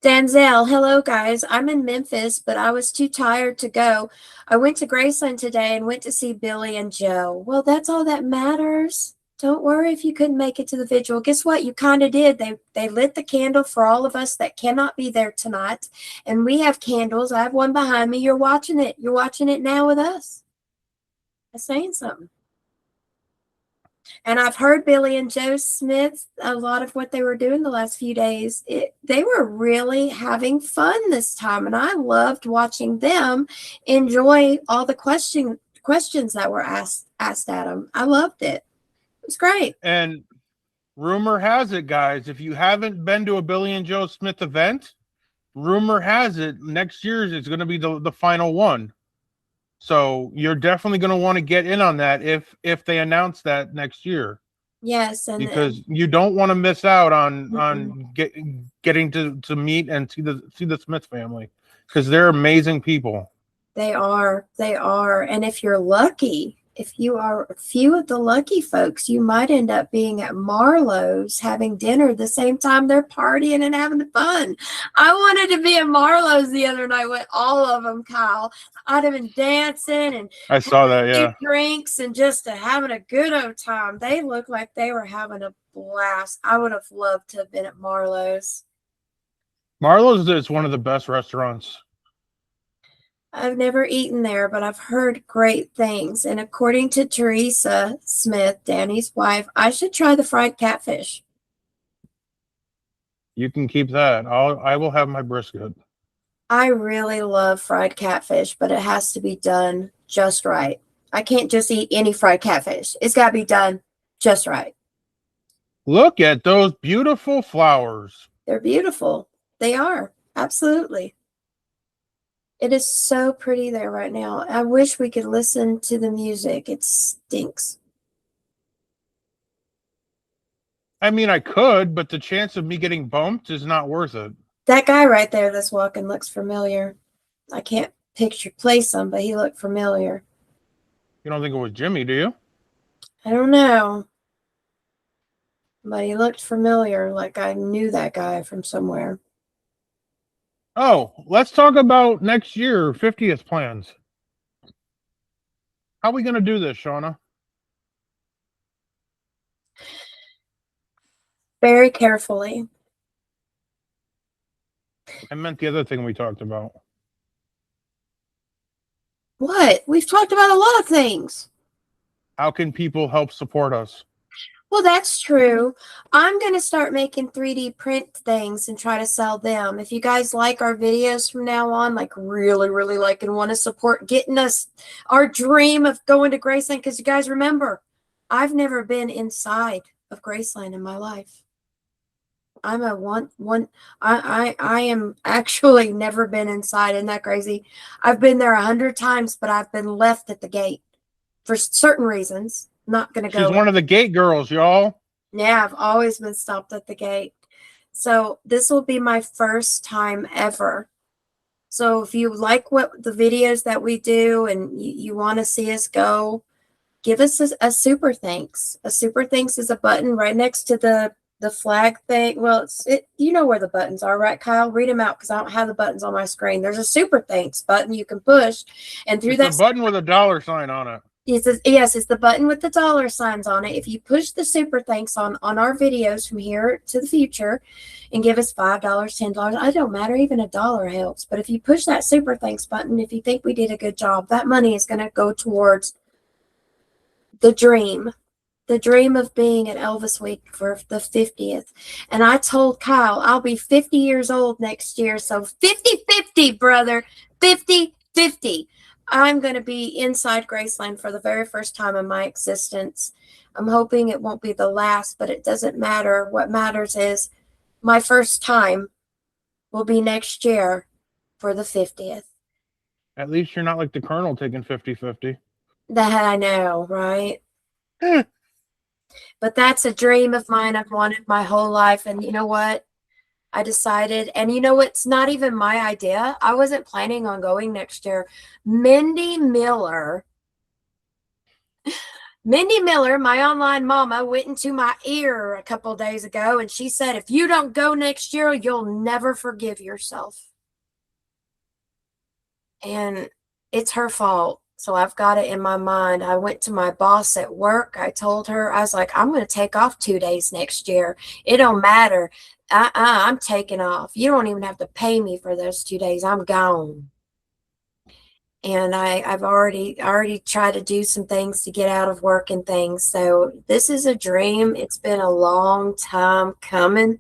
Danzel, hello guys. I'm in Memphis, but I was too tired to go. I went to Graceland today and went to see Billy and Joe. Well, that's all that matters. Don't worry if you couldn't make it to the vigil. Guess what? You kind of did. They lit the candle for all of us that cannot be there tonight. And we have candles. I have one behind me. You're watching it. You're watching it now with us. I'm saying something. And I've heard Billy and Joe Smith, a lot of what they were doing the last few days. They were really having fun this time. And I loved watching them enjoy all the questions that were asked at them. I loved it. It was great. And rumor has it, guys, if you haven't been to a Billy and Joe Smith event, rumor has it next year's is going to be the final one. So you're definitely going to want to get in on that if they announce that next year. Yes, and because you don't want to miss out on getting to meet and see the Smith family, because they're amazing people. They are. And if you're lucky, if you are a few of the lucky folks, you might end up being at Marlowe's having dinner the same time they're partying and having fun. I wanted to be at Marlowe's the other night with all of them, Kyle. I'd have been dancing and I saw that, yeah. Drinks and just having a good old time. They looked like they were having a blast. I would have loved to have been at Marlowe's. Marlowe's is one of the best restaurants. I've never eaten there, but I've heard great things. And according to Teresa Smith, Danny's wife, I should try the fried catfish. You can keep that. I will have my brisket. I really love fried catfish, but it has to be done just right. I can't just eat any fried catfish. It's got to be done just right. Look at those beautiful flowers. They're beautiful. They are. Absolutely. It is so pretty there right now. I wish we could listen to the music. It stinks. I mean, I could, but the chance of me getting bumped is not worth it. That guy right there that's walking looks familiar. I can't place him, but he looked familiar. You don't think it was Jimmy, do you? I don't know. But he looked familiar, like I knew that guy from somewhere. Oh, let's talk about next year, 50th plans. How are we going to do this, Shawna? Very carefully. I meant the other thing we talked about. What? We've talked about a lot of things. How can people help support us? Well, that's true. I'm going to start making 3D print things and try to sell them. If you guys like our videos from now on, like really, really like and want to support getting us our dream of going to Graceland, because you guys remember, I've never been inside of Graceland in my life. I'm I am actually never been inside. Isn't that crazy? I've been there 100 times, but I've been left at the gate for certain reasons. Not gonna go. She's one of the gate girls, y'all. Yeah, I've always been stopped at the gate. So this will be my first time ever. So if you like what the videos that we do and you want to see us go, give us a super thanks. A super thanks is a button right next to the flag thing. Well, you know where the buttons are, right, Kyle? Read them out because I don't have the buttons on my screen. There's a super thanks button you can push, and through it's a button with a $sign on it. Yes, it's the button with the $signs on it. If you push the super thanks on our videos from here to the future and give us $5, $10, it don't matter, even $1 helps. But if you push that super thanks button, if you think we did a good job, that money is going to go towards the dream of being at Elvis Week for the 50th. And I told Kyle, I'll be 50 years old next year. So 50-50, brother, 50-50. I'm going to be inside Graceland for the very first time in my existence. I'm hoping it won't be the last, but it doesn't matter. What matters is my first time will be next year for the 50th. At least you're not like the Colonel taking 50-50. That I know, right? But that's a dream of mine I've wanted my whole life. And you know what? I decided, and you know, it's not even my idea. I wasn't planning on going next year. Mindy Miller Mindy Miller, my online mama, went into my ear a couple of days ago, and she said, if you don't go next year, you'll never forgive yourself. And it's her fault. So I've got it in my mind. I went to my boss at work. I told her, I was like, I'm going to take off 2 days next year. It don't matter. I'm taking off. You don't even have to pay me for those 2 days. I'm gone. And I've already tried to do some things to get out of work and things. So this is a dream. It's been a long time coming,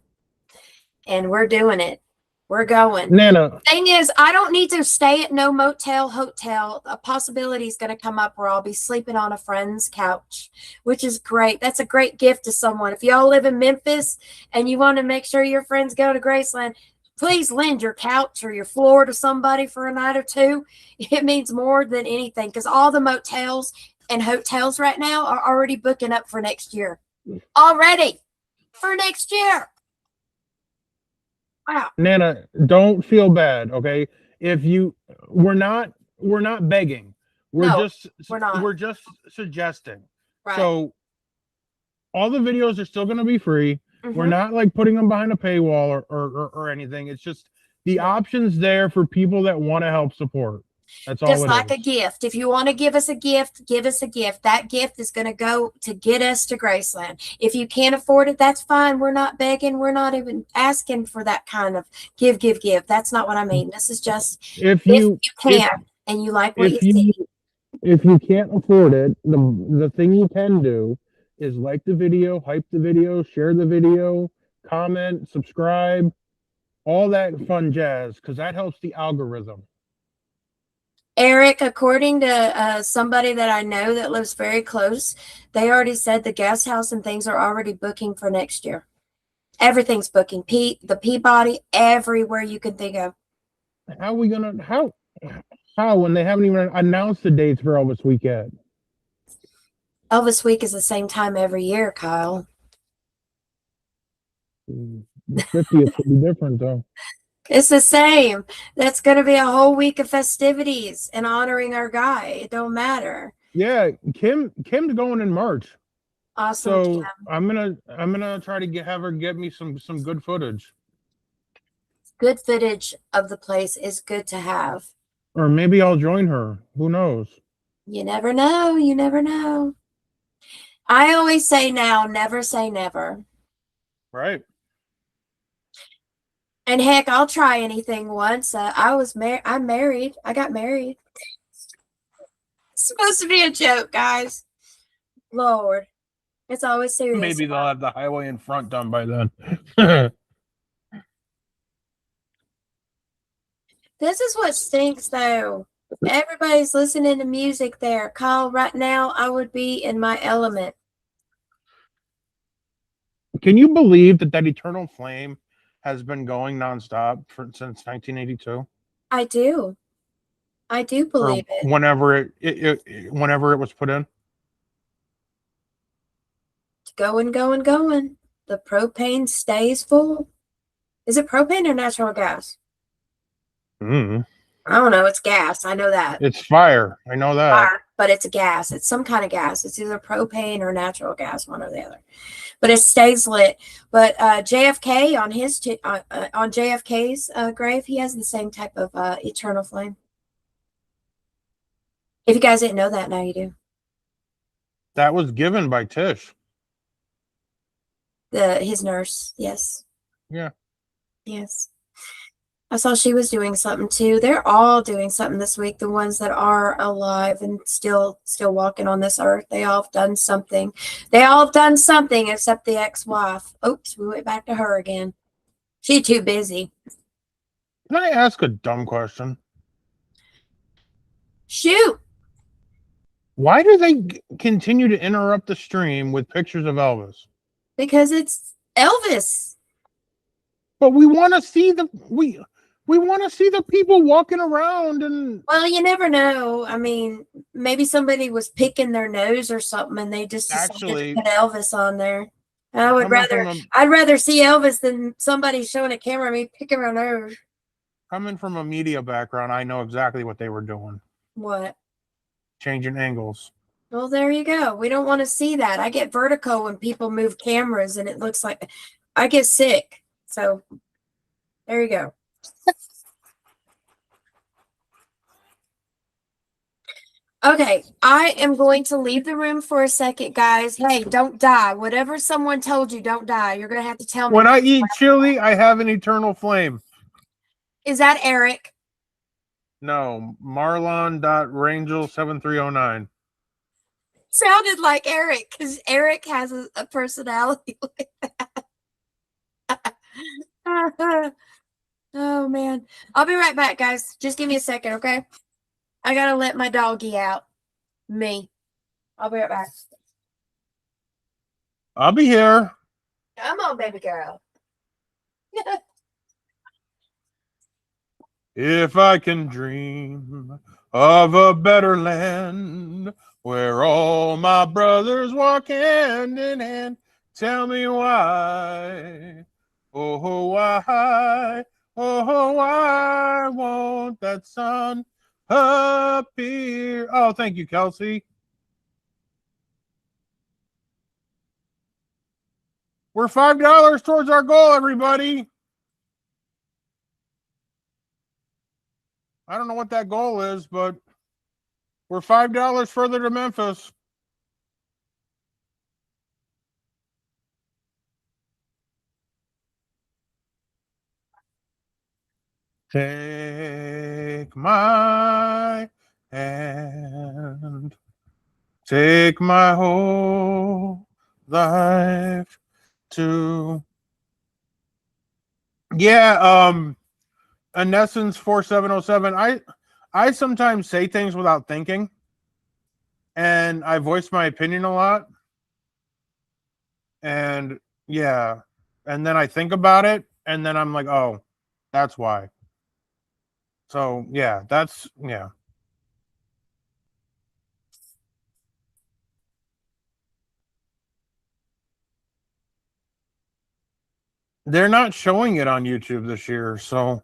and we're doing it. We're going. Nana. Thing is, I don't need to stay at no motel, hotel. A possibility is going to come up where I'll be sleeping on a friend's couch, which is great. That's a great gift to someone. If y'all live in Memphis and you want to make sure your friends go to Graceland, please lend your couch or your floor to somebody for a night or two. It means more than anything, because all the motels and hotels right now are already booking up for next year. Already for next year. Wow. Nana, don't feel bad, okay? We're not begging. We're just suggesting. Right. So all the videos are still going to be free. Mm-hmm. We're not like putting them behind a paywall or anything. It's just the options there for people that want to help support. That's all. Just like a gift. If you want to give us a gift, give us a gift. That gift is going to go to get us to Graceland. If you can't afford it, that's fine. We're not begging. We're not even asking for that kind of give. That's not what I mean. This is just if you can and you like what you see. If you can't afford it, the thing you can do is like the video, hype the video, share the video, comment, subscribe, all that fun jazz, because that helps the algorithm. Eric, according to somebody that I know that lives very close, they already said the guest house and things are already booking for next year. Everything's booking. The Peabody, everywhere you can think of. How are we gonna how when they haven't even announced the dates for Elvis Week yet? Elvis Week is the same time every year, Kyle. The 50th will be different, though. It's the same. That's going to be a whole week of festivities and honoring our guy. It don't matter. Yeah, Kim's going in March. Awesome. So Kim. I'm gonna try to have her get me some good footage. Good footage of the place is good to have. Or maybe I'll join her. Who knows? You never know. You never know. I always say now, never say never. Right. And heck, I'll try anything once. I'm married. I got married. It's supposed to be a joke, guys. Lord. It's always serious. Maybe they'll have the highway in front done by then. This is what stinks, though. Everybody's listening to music there. Kyle, right now, I would be in my element. Can you believe that Eternal Flame has been going nonstop since 1982? I do. I do believe it. Whenever it was put in. Going. The propane stays full. Is it propane or natural gas? I don't know. It's gas. I know that. It's fire. I know that. Fire, but it's a gas. It's some kind of gas. It's either propane or natural gas, one or the other. But it stays lit. But JFK on his on JFK's grave, he has the same type of eternal flame. If you guys didn't know that, now you do. That was given by Tish. His nurse, yes. Yeah. Yes. I saw she was doing something too. They're all doing something this week. The ones that are alive and still walking on this earth, they all have done something. They all have done something except the ex-wife. Oops, we went back to her again. She's too busy. Can I ask a dumb question? Shoot. Why do they continue to interrupt the stream with pictures of Elvis? Because it's Elvis. But we want to see we want to see the people walking around and. Well, you never know. I mean, maybe somebody was picking their nose or something, and they just decided to put Elvis on there. I'd rather see Elvis than somebody showing a camera of me picking my nose. Coming from a media background, I know exactly what they were doing. What? Changing angles. Well, there you go. We don't want to see that. I get vertigo when people move cameras and it looks like I get sick. So there you go. Okay, I am going to leave the room for a second, guys. Hey, don't die. Whatever someone told you, don't die. You're going to have to tell me. When I eat chili, I have an eternal flame. Is that Eric? No, Marlon.Rangel7309. Sounded like Eric because Eric has a personality like that. Oh, man. I'll be right back, guys. Just give me a second, okay? I got to let my doggy out. Me. I'll be right back. I'll be here. Come on, baby girl. If I can dream of a better land where all my brothers walk hand in hand, tell me why, oh why, oh why won't that sun appear? Oh, thank you, Kelsey. We're $5 towards our goal, everybody. I don't know what that goal is, but we're $5 further to Memphis. Take my hand, take my whole life too. Yeah, in essence 4707. I sometimes say things without thinking, and I voice my opinion a lot. And yeah, and then I think about it, and then I'm like, oh, that's why. So yeah, yeah. They're not showing it on YouTube this year, so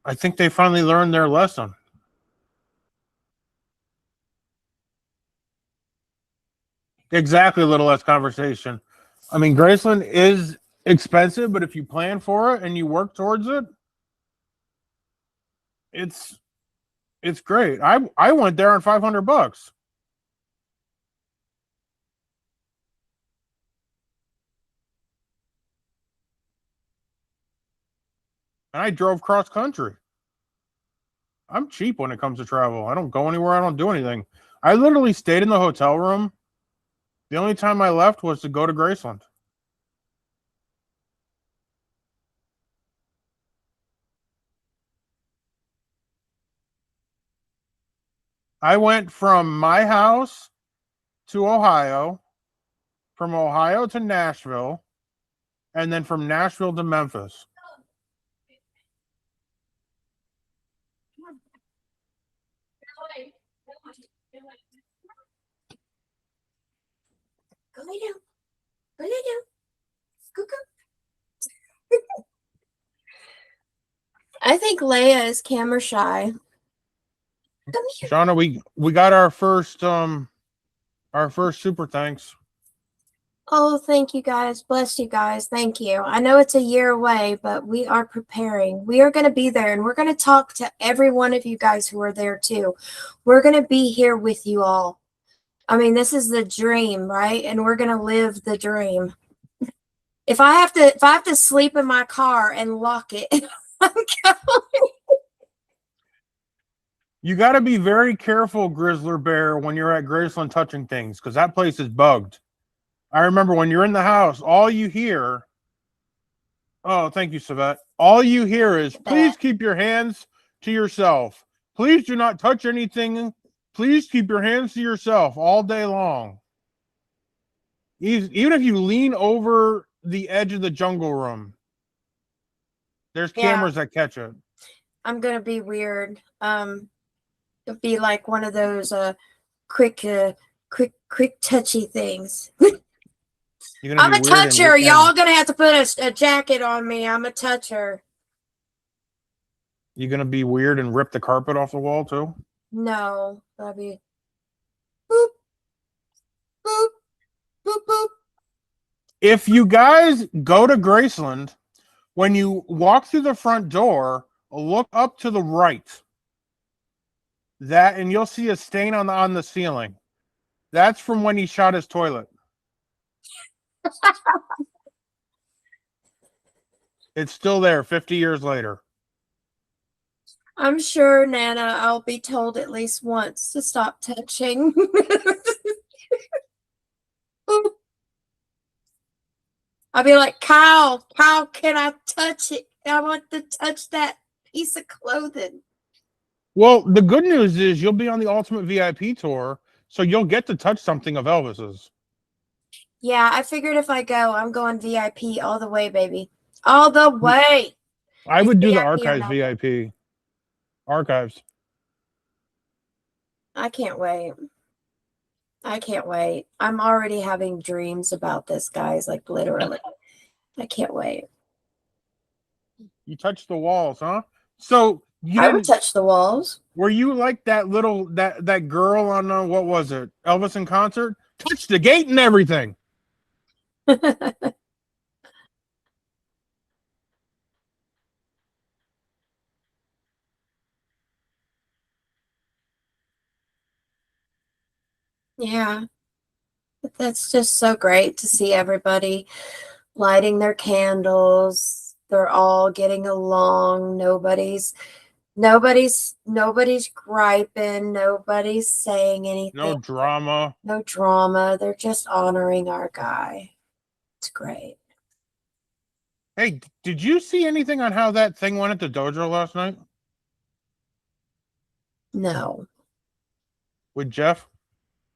I think they finally learned their lesson. Exactly, a little less conversation. I mean, Graceland is expensive, but if you plan for it and you work towards it, it's great. I went there on $500. And I drove cross country. I'm cheap when it comes to travel. I don't go anywhere. I don't do anything. I literally stayed in the hotel room. The only time I left was to go to Graceland. I went from my house to Ohio, from Ohio to Nashville, and then from Nashville to Memphis. Go lay down. Go lay down. Go. I think Leia is camera shy. Come here. Shawna, we got our first super thanks. Oh, thank you guys. Bless you guys. Thank you. I know it's a year away, but we are preparing. We are going to be there, and we're going to talk to every one of you guys who are there too. We're going to be here with you all. I mean, this is the dream, right? And we're going to live the dream. If I have to sleep in my car and lock it, I'm going. You got to be very careful, Grizzler Bear, when you're at Graceland touching things, because that place is bugged. I remember when you're in the house, all you hear, oh, thank you, Savette. All you hear is, please keep your hands to yourself. Please do not touch anything. Please keep your hands to yourself all day long. Even if you lean over the edge of the jungle room, there's cameras that catch it. I'm going to be weird. It'll be like one of those quick touchy things. I'm a toucher. Y'all gonna have to put a jacket on me. I'm a toucher. You gonna be weird and rip the carpet off the wall too? No, that'd be. Boop. If you guys go to Graceland, when you walk through the front door, look up to the right. And you'll see a stain on the ceiling. That's from when he shot his toilet. It's still there 50 years later. I'm sure, Nana, I'll be told at least once to stop touching. I'll be like, Kyle, can I touch it? I want to touch that piece of clothing. Well, the good news is you'll be on the Ultimate VIP tour, so you'll get to touch something of Elvis's. Yeah, I figured if I go, I'm going VIP all the way, baby. All the way. I would do the VIP or Archives not. VIP. Archives. I can't wait. I can't wait. I'm already having dreams about this, guys. Like, literally. I can't wait. You touched the walls, huh? So you I didn't would touch the walls. Were you like that little that girl on what was it? Elvis in concert? Touched the gate and everything. Yeah. But that's just so great to see everybody lighting their candles. They're all getting along. Nobody's griping. Nobody's saying anything. No drama. No drama. They're just honoring our guy. It's great. Hey, did you see anything on how that thing went at the dojo last night No. with Jeff?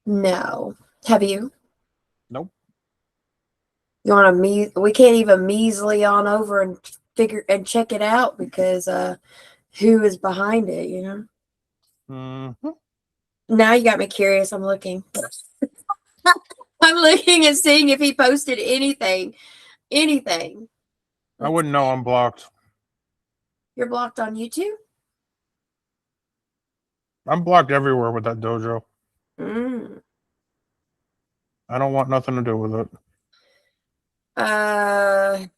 No. Have you? Nope. You want to we can't even measly on over and check it out because who is behind it, you know? Mm-hmm. Now you got me curious. I'm looking. I'm looking and seeing if he posted anything. Anything. I wouldn't know. I'm blocked. You're blocked on YouTube? I'm blocked everywhere with that dojo. Mm. I don't want nothing to do with it. And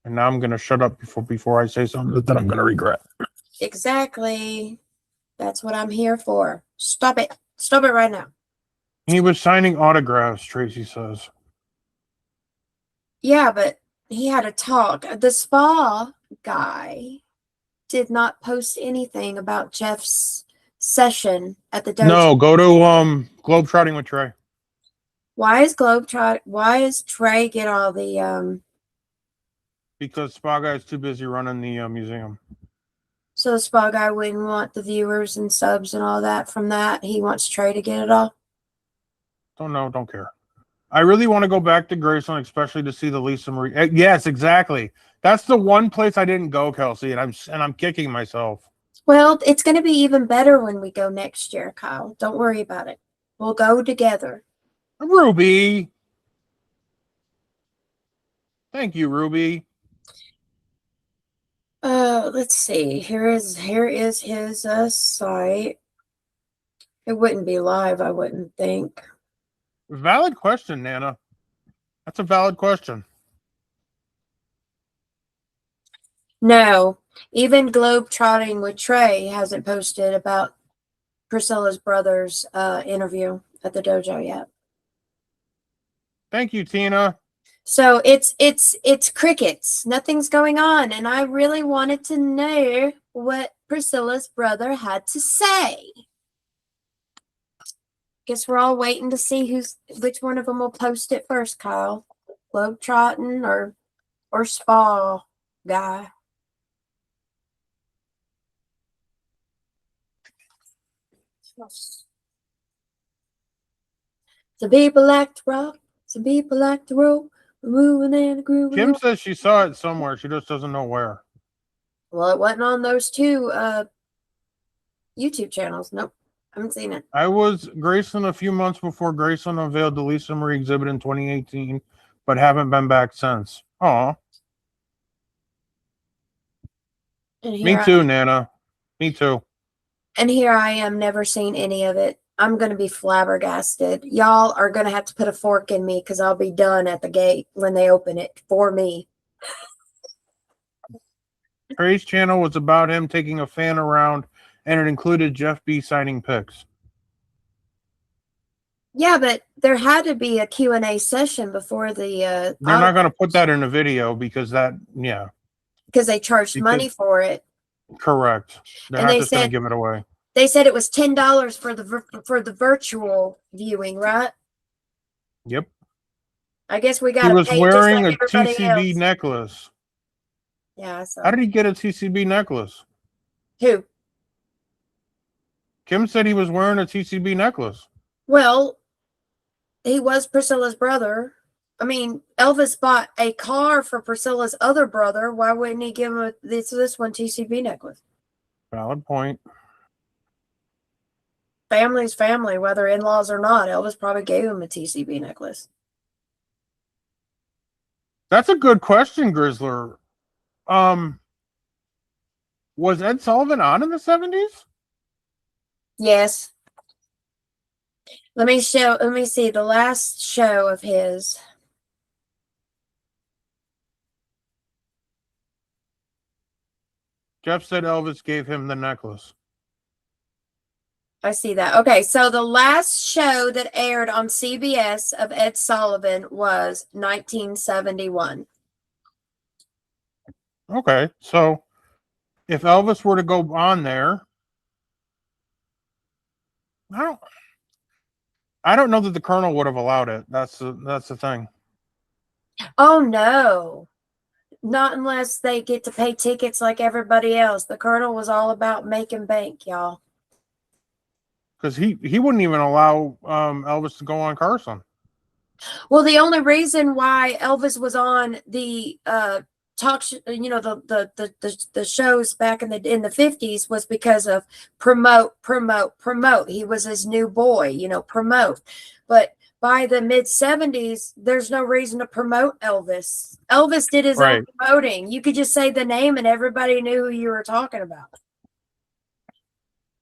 now I'm gonna shut up before I say something that I'm gonna regret. Exactly. That's what I'm here for. Stop it. Stop it right now. He was signing autographs, Tracy says. Yeah, but he had a talk. The spa guy did not post anything about Jeff's session at the dojo. No, go to Globetrotting with Trey. Why is Trey get all the Because Spa Guy's too busy running the museum. so the spa guy wouldn't want the viewers and subs and all that from that. He wants Trey to get it all. Don't know, don't care. I really want to go back to Graceland, especially to see the Lisa Marie. Yes, exactly. That's the one place I didn't go, Kelsey, and I'm kicking myself. Well, it's going to be even better when we go next year, Kyle. Don't worry about it. We'll go together. Ruby. Thank you, Ruby. Let's see. Here is his site. It wouldn't be live, I wouldn't think. Valid question, Nana. That's a valid question. No, even Globetrotting with Trey hasn't posted about Priscilla's brother's interview at the dojo yet. Thank you, Tina. So it's crickets. Nothing's going on, and I really wanted to know what Priscilla's brother had to say. Guess we're all waiting to see which one of them will post it first, Kyle. Globetrotting or Spa guy. Some people like to rock, some people like to roll. We're moving and grooving. Kim says she saw it somewhere. She just doesn't know where. Well, it wasn't on those two YouTube channels. Nope. I haven't seen it. I was Graceland a few months before Graceland unveiled the Lisa Marie exhibit in 2018, but haven't been back since. Aw. Me too, Nana. Me too. And here I am, never seen any of it. I'm going to be flabbergasted. Y'all are going to have to put a fork in me because I'll be done at the gate when they open it for me. Trey's channel was about him taking a fan around, and it included Jeff B signing pics. Yeah, but there had to be a Q&A session before the They're not going to put that in a video because because they charged money for it. Correct. They're And not they just going to said give it away. they said it was $10 for the virtual viewing, right? Yep. I guess we He got to was pay just wearing like a everybody TCB else. necklace. Yeah, so. How did he get a TCB necklace? Who? Kim said he was wearing a TCB necklace. Well, he was Priscilla's brother. I mean, Elvis bought a car for Priscilla's other brother. Why wouldn't he give him this one TCB necklace? Valid point. Family's family, whether in-laws or not. Elvis probably gave him a TCB necklace. That's a good question, Grizzler. Was Ed Sullivan on in the 70s? Yes. Let me see the last show of his. Jeff said Elvis gave him the necklace. I see that. Okay, so the last show that aired on CBS of Ed Sullivan was 1971. Okay, so if Elvis were to go on there, I don't know that the Colonel would have allowed it. That's the thing. Oh no. Not unless they get to pay tickets like everybody else. The Colonel was all about making bank, y'all. Because he wouldn't even allow Elvis to go on Carson. Well, the only reason why Elvis was on the talk, the shows back in the 50s was because of promote. He was his new boy, promote. But by the mid 70s, there's no reason to promote Elvis. Elvis did his own promoting. You could just say the name and everybody knew who you were talking about.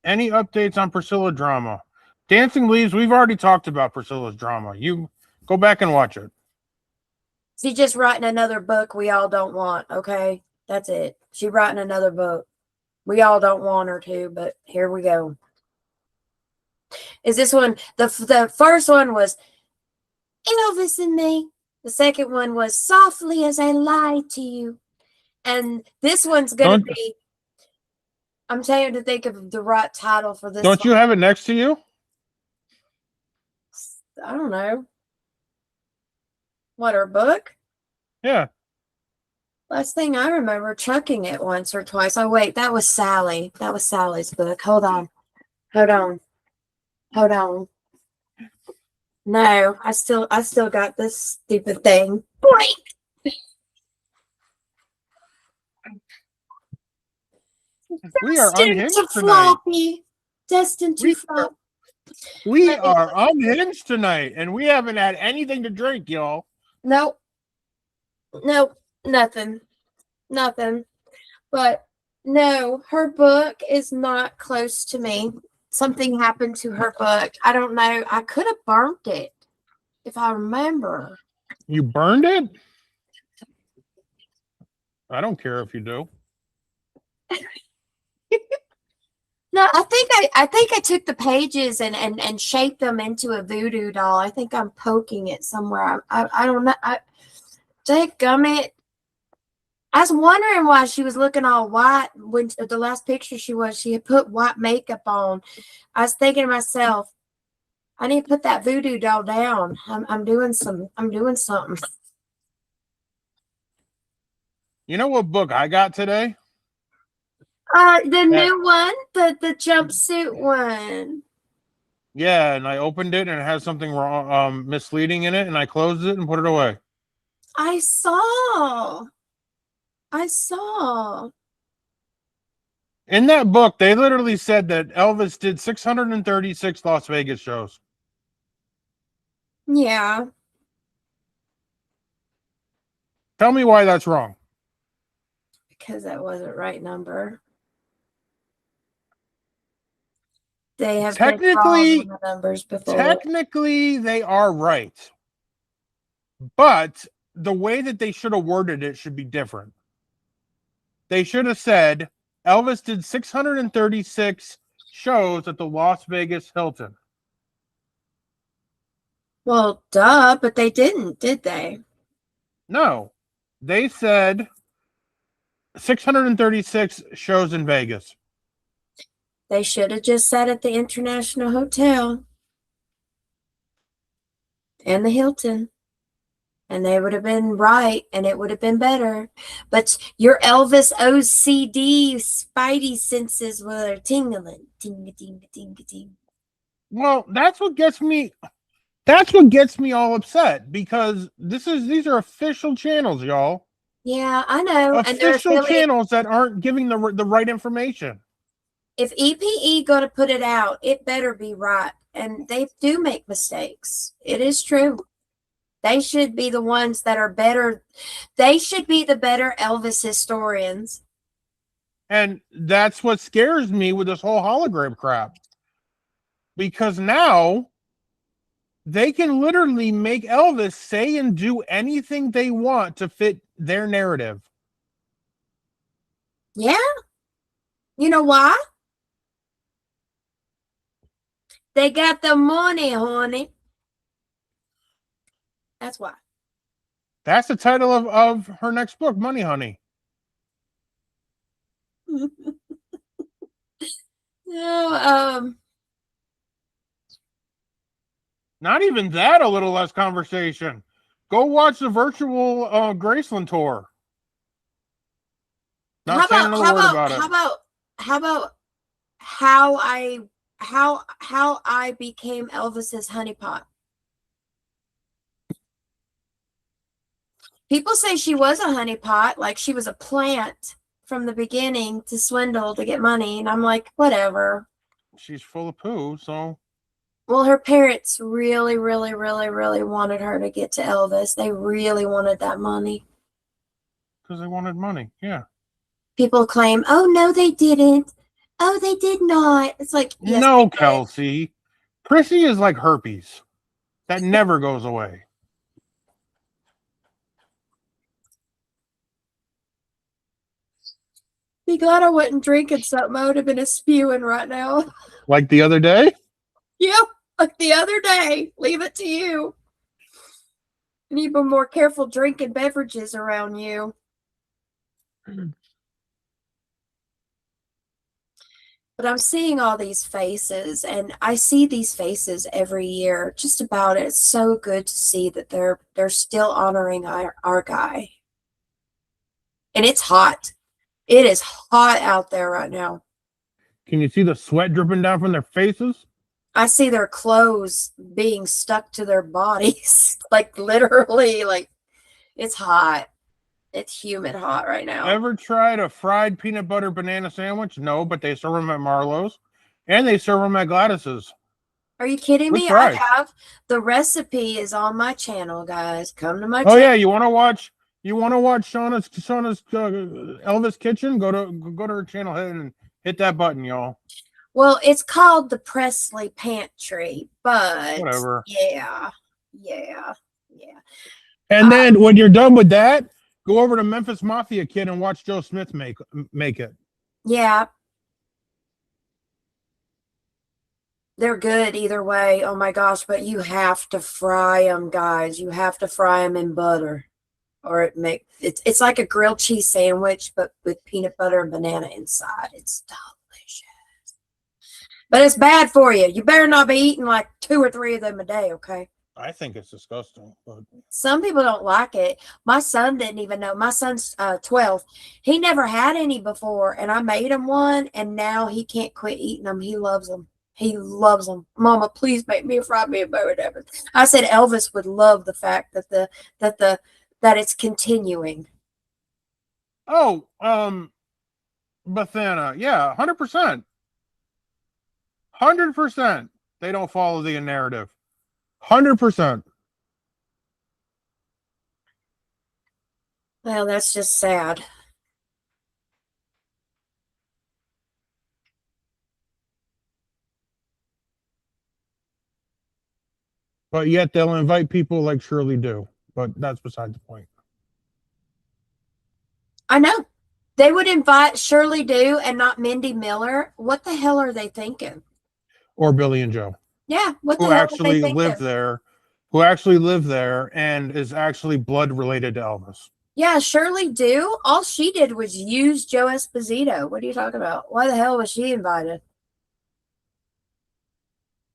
Any updates on Priscilla drama? Dancing Leaves, we've already talked about Priscilla's drama. You go back and watch it. She's just writing another book we all don't want, okay? That's it. She's writing another book. We all don't want her to, but here we go. Is this one, the first one was Elvis and Me. The second one was Softly as I Lie to You. And this one's going to be, I'm trying to think of the right title for this. Don't you have it next to you? I don't know. What, her book? Yeah. Last thing I remember, chucking it once or twice. Oh, wait, that was Sally. That was Sally's book. Hold on. No, I still got this stupid thing. Wait. We are unhinged tonight. Floppy. Destined to flop. We are unhinged tonight, and we haven't had anything to drink, y'all. Nope, nothing. But no, her book is not close to me. Something happened to her book. I don't know. I could have burnt it if I remember. You burned it? I don't care if you do. No, I think I took the pages and shaped them into a voodoo doll. I think I'm poking it somewhere. I don't know. Dadgummit. I was wondering why she was looking all white when the last picture she had put white makeup on. I was thinking to myself, I need to put that voodoo doll down. I'm doing something. You know what book I got today? New one, the jumpsuit one. Yeah, and I opened it and it has something wrong, misleading in it, and I closed it and put it away. I saw. In that book, they literally said that Elvis did 636 Las Vegas shows. Yeah. Tell me why that's wrong. Because that wasn't right number. they have been wrong Technically, on the numbers before. technically, they are right. But the way that they should have worded it should be different. They should have said Elvis did 636 shows at the Las Vegas Hilton. Well, duh, but they didn't, did they? No, they said 636 shows in Vegas. They should have just sat at the International Hotel and the Hilton, and they would have been right, and it would have been better. But your Elvis OCD spidey senses were tingling. Ting, ting, ting, ting. Well, that's what gets me. That's what gets me all upset, because these are official channels, y'all. Yeah, I know. And they're Official affiliated. channels that aren't giving the right information. If EPE going to put it out, it better be right. And they do make mistakes. It is true. They should be the ones that are better. They should be the better Elvis historians. And that's what scares me with this whole hologram crap. Because now they can literally make Elvis say and do anything they want to fit their narrative. Yeah. You know why? They got the money, honey. That's why. That's the title of her next book, Money Honey. No, Not even that, a little less conversation. Go watch the virtual Graceland tour. Not saying another word about it. how about how I became Elvis's honeypot? People say she was a honeypot, like she was a plant from the beginning to swindle to get money, and I'm like, whatever. She's full of poo, so. Well, her parents really, really, really, really wanted her to get to Elvis. They really wanted that money. Because they wanted money, yeah. People claim, oh, no, they didn't. Oh, they did not. It's like, yes, no, Kelsey. Prissy is like herpes. That never goes away. Be glad I wasn't drinking something. I would have been a spewing right now. Like the other day? Yep, like the other day. Leave it to you. You need to be more careful drinking beverages around you. But I'm seeing all these faces, and I see these faces every year. Just about it. It's so good to see that they're still honoring our guy. And it's hot. It is hot out there right now. Can you see the sweat dripping down from their faces? I see their clothes being stuck to their bodies. Like literally, like it's hot. It's humid hot right now. Ever tried a fried peanut butter banana sandwich? No, but they serve them at Marlowe's. And they serve them at Gladys's. Are you kidding me? Right. I have. The recipe is on my channel, guys. Come to my channel. Oh yeah, you want to watch Shawna's Elvis Kitchen? Go to her channel and hit that button, y'all. Well, it's called the Presley Pantry, but whatever. Yeah. And then when you're done with that, go over to Memphis Mafia Kid and watch Joe Smith make it. Yeah. They're good either way. Oh my gosh, but you have to fry them, guys. You have to fry them in butter. Or it's like a grilled cheese sandwich, but with peanut butter and banana inside. It's delicious. But it's bad for you. You better not be eating like 2 or 3 of them a day, okay? I think it's disgusting. But some people don't like it. My son didn't even know. My son's 12. He never had any before, and I made him one, and now he can't quit eating them. He loves them. He loves them. Mama, please make me a fried peanut butter and everything. I said Elvis would love the fact that that it's continuing. Oh, Bethana, yeah, 100%. 100%. They don't follow the narrative. 100%. Well, that's just sad. but yet they'll invite people like Shirley do. But that's beside the point. I know. They would invite Shirley Dew and not Mindy Miller. What the hell are they thinking? Or Billy and Joe. Yeah, what the who hell actually are they thinking? live there and is actually blood related to Elvis. Yeah, Shirley Dew. All she did was use Joe Esposito. What are you talking about? Why the hell was she invited?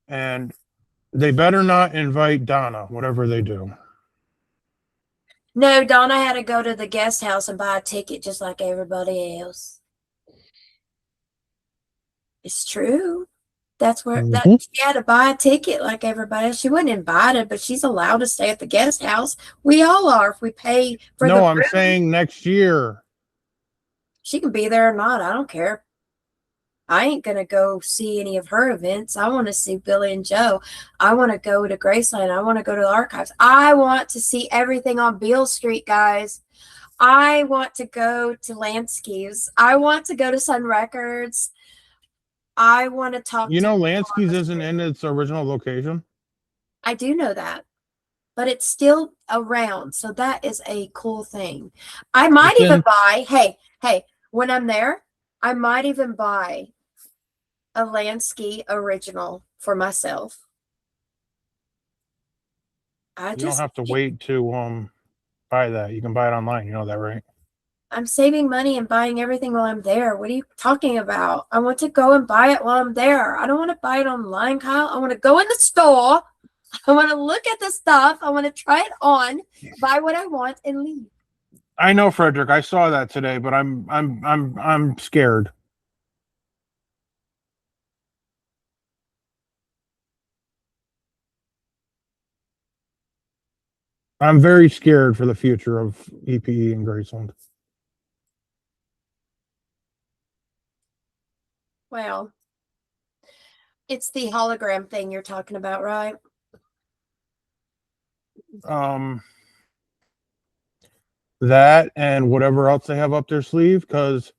And they better not invite Donna, whatever they do. No, Donna had to go to the guest house and buy a ticket just like everybody else. It's true. That's where she had to buy a ticket like everybody else. She wasn't invited, but she's allowed to stay at the guest house. We all are if we pay for the room. No, I'm saying next year. She can be there or not. I don't care. I ain't going to go see any of her events. I want to see Billy and Joe. I want to go to Graceland. I want to go to the archives. I want to see everything on Beale Street, guys. I want to go to Lansky's. I want to go to Sun Records. I want to talk to Lansky's isn't in its original location. I do know that. But it's still around. So that is a cool thing. I might even buy, hey, when I'm there, I might even buy a Lansky original for myself. You don't have to wait to buy that. You can buy it online. You know that, right? I'm saving money and buying everything while I'm there. What are you talking about? I want to go and buy it while I'm there. I don't want to buy it online, Kyle. I want to go in the store. I want to look at the stuff. I want to try it on, buy what I want, and leave. I know, Frederick. I saw that today, but I'm scared. I'm very scared for the future of EPE in Graceland. Well, it's the hologram thing you're talking about, right? That and whatever else they have up their sleeve, because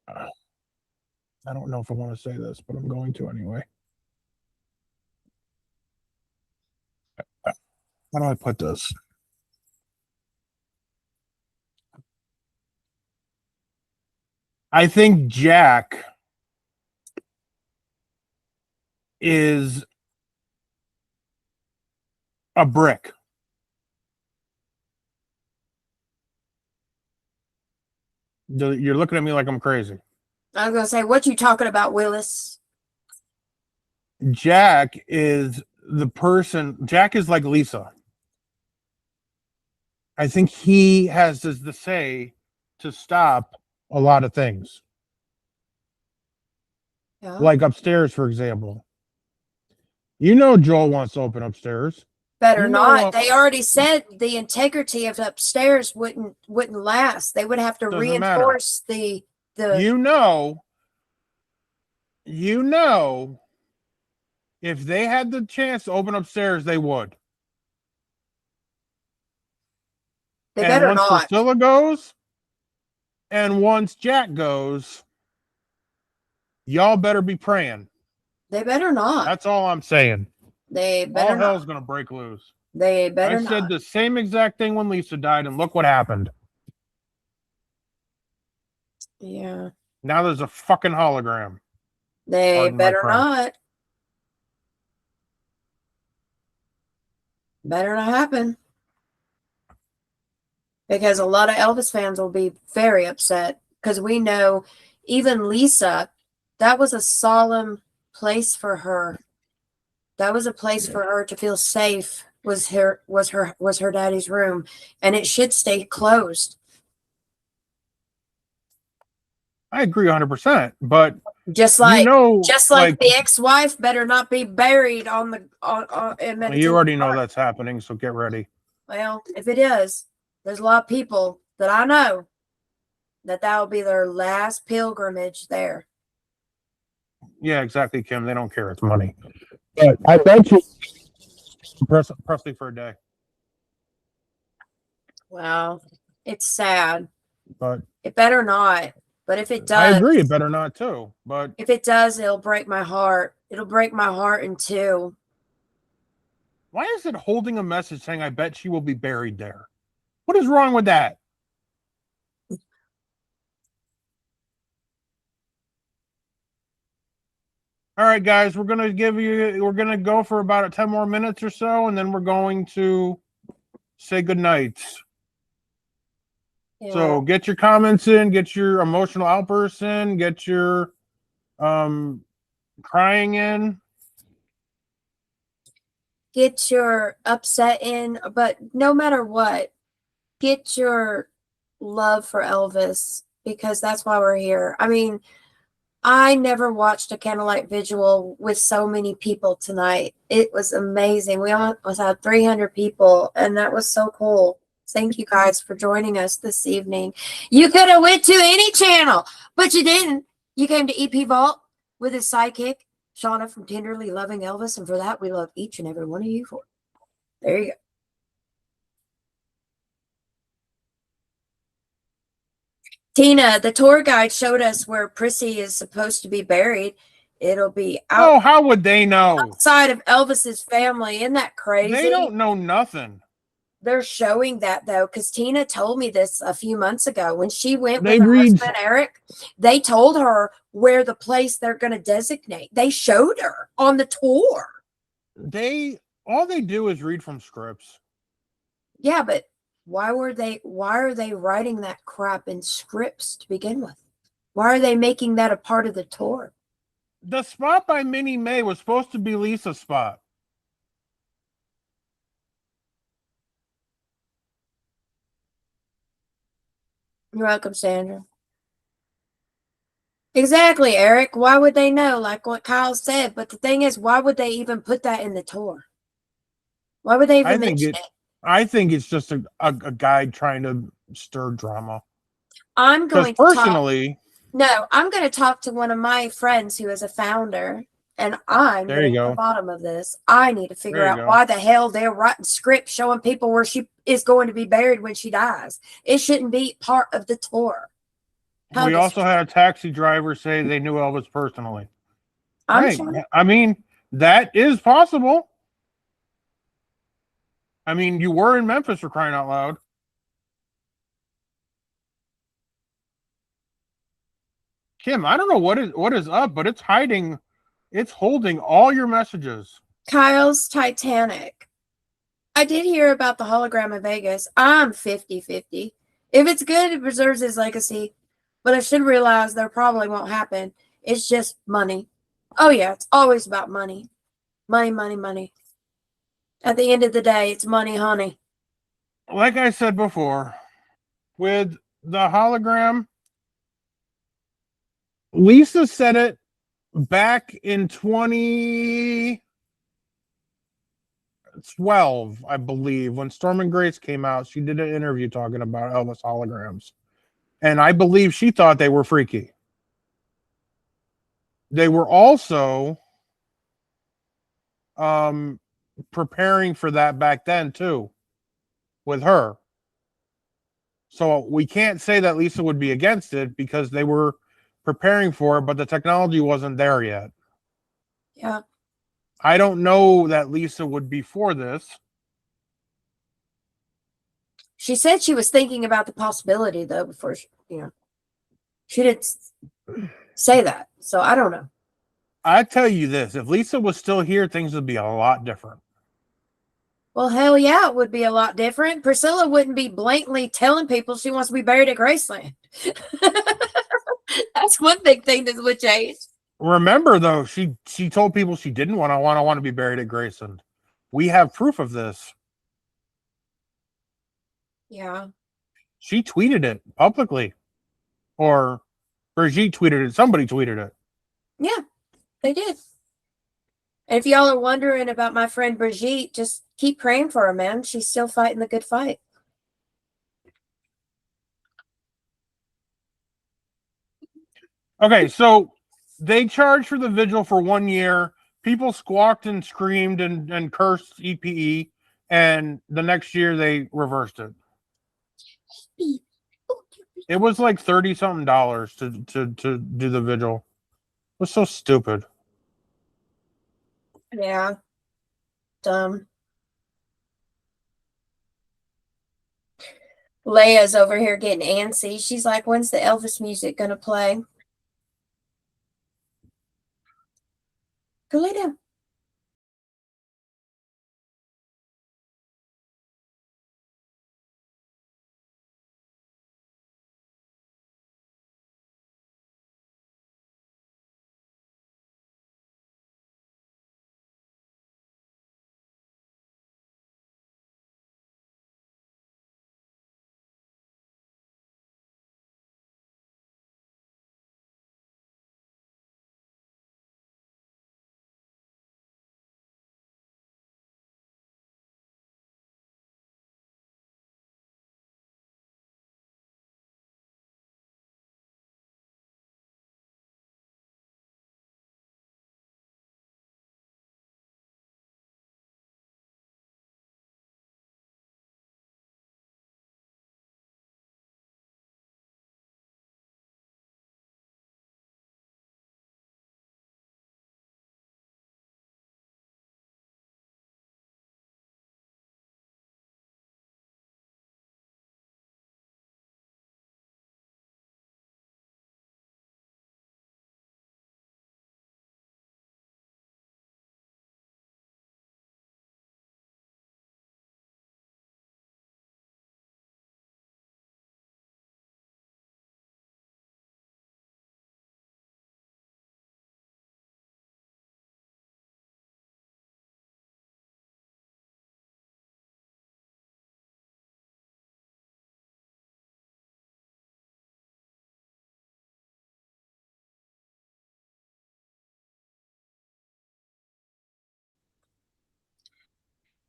I don't know if I want to say this, but I'm going to anyway. How do I put this? I think Jack is a brick. You're looking at me like I'm crazy. I was going to say, what you talking about, Willis? Jack is the person. Jack is like Lisa. I think he has the say to stop a lot of things. Yeah. Like upstairs, for example. Joel wants to open upstairs. Better not. They already said the integrity of upstairs wouldn't last. They would have to reinforce the if they had the chance to open upstairs, they would. They better not. Once Priscilla goes, and once Jack goes, y'all better be praying. They better not. That's all I'm saying. They better all not. hell's gonna break loose. They better not. I said the same exact thing when Lisa died, and look what happened. Yeah. Now there's a fucking hologram. They better not. Better not happen. Because a lot of Elvis fans will be very upset. Because we know even Lisa, that was a solemn place for her. That was a place for her to feel safe. Was her daddy's room, and it should stay closed. I agree 100%, but just like the ex-wife better not be buried on the in you already know that's happening, so get ready. Well, if it is, there's a lot of people that I know that will be their last pilgrimage there. Yeah, exactly, Kim. They don't care. It's money. But I bet you Presley for a day. Wow. It's sad. But it better not. But if it does, I agree. It better not too. But if it does, it'll break my heart. It'll break my heart in two. Why is it holding a message saying, I bet she will be buried there? What is wrong with that? All right, guys, we're going to go for about 10 more minutes or so, and then we're going to say goodnight. Yeah. So get your comments in, get your emotional outbursts in, get your crying in. Get your upset in, but no matter what, get your love for Elvis, because that's why we're here. I mean, I never watched a candlelight vigil with so many people tonight. It was amazing. We almost had 300 people, and that was so cool. Thank you guys for joining us this evening. You could have went to any channel, but you didn't. You came to EP Vault with his sidekick, Shawna from Tenderly Loving Elvis, and for that, we love each and every one of you for it. There you go. Tina, the tour guide showed us where Prissy is supposed to be buried. It'll be Oh, how would they know? outside of Elvis's family. Isn't that crazy? They don't know nothing. They're showing that, though, because Tina told me this a few months ago. When she went They with her read- husband, Eric, they told her where the place they're going to designate. They showed her on the tour. All they do is read from scripts. Yeah, but why are they writing that crap in scripts to begin with? Why are they making that a part of the tour? The spot by Minnie Mae was supposed to be Lisa's spot. You're welcome, Sandra. Exactly, Eric. Why would they know? Like what Kyle said. But the thing is, why would they even put that in the tour? Why would they even mention it? I think it's just a guide trying to stir drama. I'm going to personally. I'm going to talk to one of my friends who is a founder, and I'm There you getting to go. the bottom of this. I need to figure There you out go. why the hell they're writing scripts showing people where she is going to be buried when she dies. It shouldn't be part of the tour. We also had a taxi driver say they knew Elvis personally. I'm sure. I mean, that is possible. I mean, you were in Memphis, for crying out loud. Kim, I don't know what is up, but it's holding all your messages. Kyle's Titanic. I did hear about the hologram in Vegas. I'm 50-50. If it's good, it preserves his legacy. But I should realize that probably won't happen. It's just money. Oh, yeah, it's always about money. Money, money, money. At the end of the day, it's money, honey. Like I said before, with the hologram, Lisa said it back in 2012, I believe, when Storm and Grace came out. She did an interview talking about Elvis holograms. And I believe she thought they were freaky. They were also preparing for that back then, too, with her. So we can't say that Lisa would be against it because they were preparing for it, but the technology wasn't there yet. Yeah. I don't know that Lisa would be for this. She said she was thinking about the possibility, though, before she didn't say that. So I don't know. I tell you this, if Lisa was still here, things would be a lot different. Well, hell yeah, it would be a lot different. Priscilla wouldn't be blatantly telling people she wants to be buried at Graceland. That's one big thing that would change. Remember, though, she told people she didn't want to be buried at Graceland. We have proof of this. Yeah. She tweeted it publicly. Or Brigitte tweeted it. Somebody tweeted it. Yeah, they did. And if y'all are wondering about my friend Brigitte, just keep praying for her, man. She's still fighting the good fight. Okay, so they charged for the vigil for 1 year. People squawked and screamed and cursed EPE, and the next year they reversed it. It was like $30-something to do the vigil. It was so stupid. Yeah. Dumb. Leia's over here getting antsy. She's like, when's the Elvis music gonna play? Go lay down.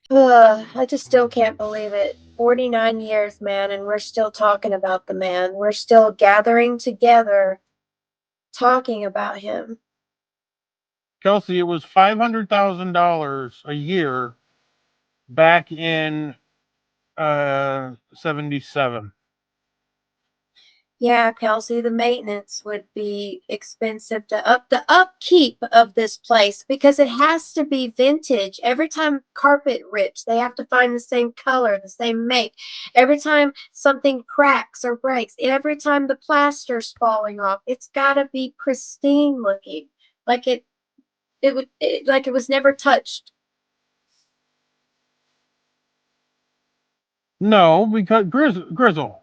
I just still can't believe it. 49 years, man, and we're still talking about the man. We're still gathering together, talking about him. Kelsey, it was $500,000 a year back in 77. Yeah, Kelsey, the maintenance would be expensive to the upkeep of this place because it has to be vintage. Every time carpet rips, they have to find the same color, the same make. Every time something cracks or breaks, every time the plaster's falling off, it's got to be pristine looking, like like it was never touched. No, because Grizzle,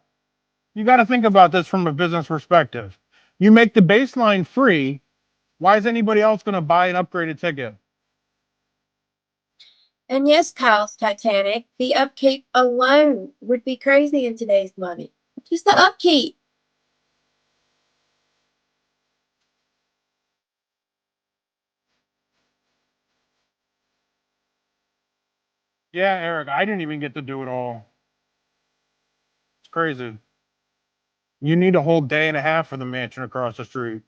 you got to think about this from a business perspective. You make the baseline free. Why is anybody else going to buy an upgraded ticket? And yes, Kyle's Titanic, the upkeep alone would be crazy in today's money. Just the upkeep. Yeah, Eric, I didn't even get to do it all. It's crazy. You need a whole day and a half for the mansion across the street.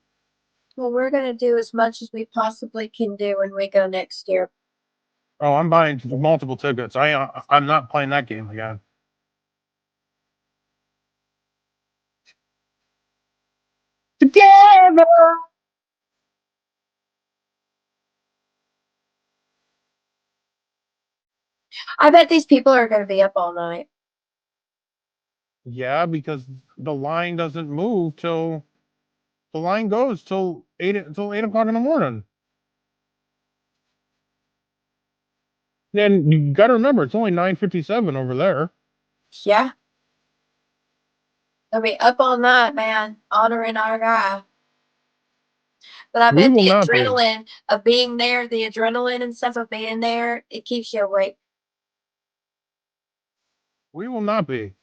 Well, we're going to do as much as we possibly can do when we go next year. Oh, I'm buying multiple tickets. I'm not playing that game again. Together. I bet these people are going to be up all night. Yeah, because the line doesn't move till the line goes till 8 o'clock in the morning. Then you got to remember it's only 9:57 over there. Yeah. They'll be up all night, man, honoring our guy. But I We bet will the not be. adrenaline of being there, the adrenaline and stuff of being there, it keeps you awake. We will not be.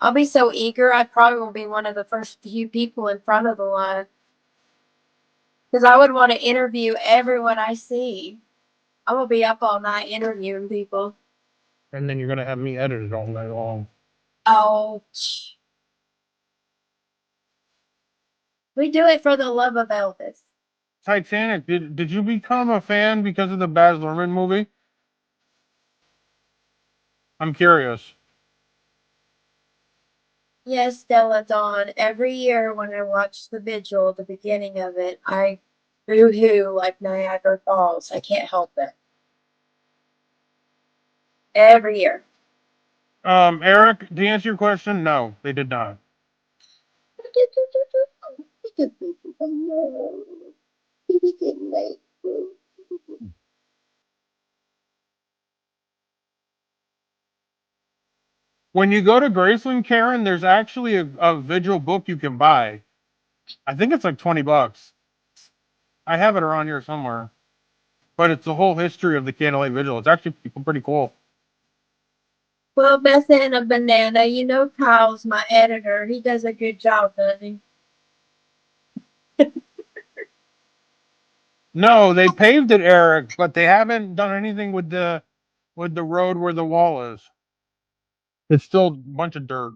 I'll be so eager, I probably will be one of the first few people in front of the line. Because I would want to interview everyone I see. I'm going to be up all night interviewing people. And then you're gonna have me edit it all night long. Oh, we do it for the love of Elvis. Titanic, did you become a fan because of the Baz Luhrmann movie? I'm curious. Yes, Stella Dawn. Every year when I watch the vigil, the beginning of it, I boo-hoo like Niagara Falls. I can't help it. every year. Eric, to answer your question, no, they did not. When you go to Graceland, Karen, there's actually a vigil book you can buy. I think it's like $20. I have it around here somewhere. But it's the whole history of the Candlelight Vigil. It's actually pretty cool. Well, Beth and a banana. You know Kyle's my editor. He does a good job, doesn't he? No, they paved it, Eric, but they haven't done anything with the road where the wall is. It's still a bunch of dirt.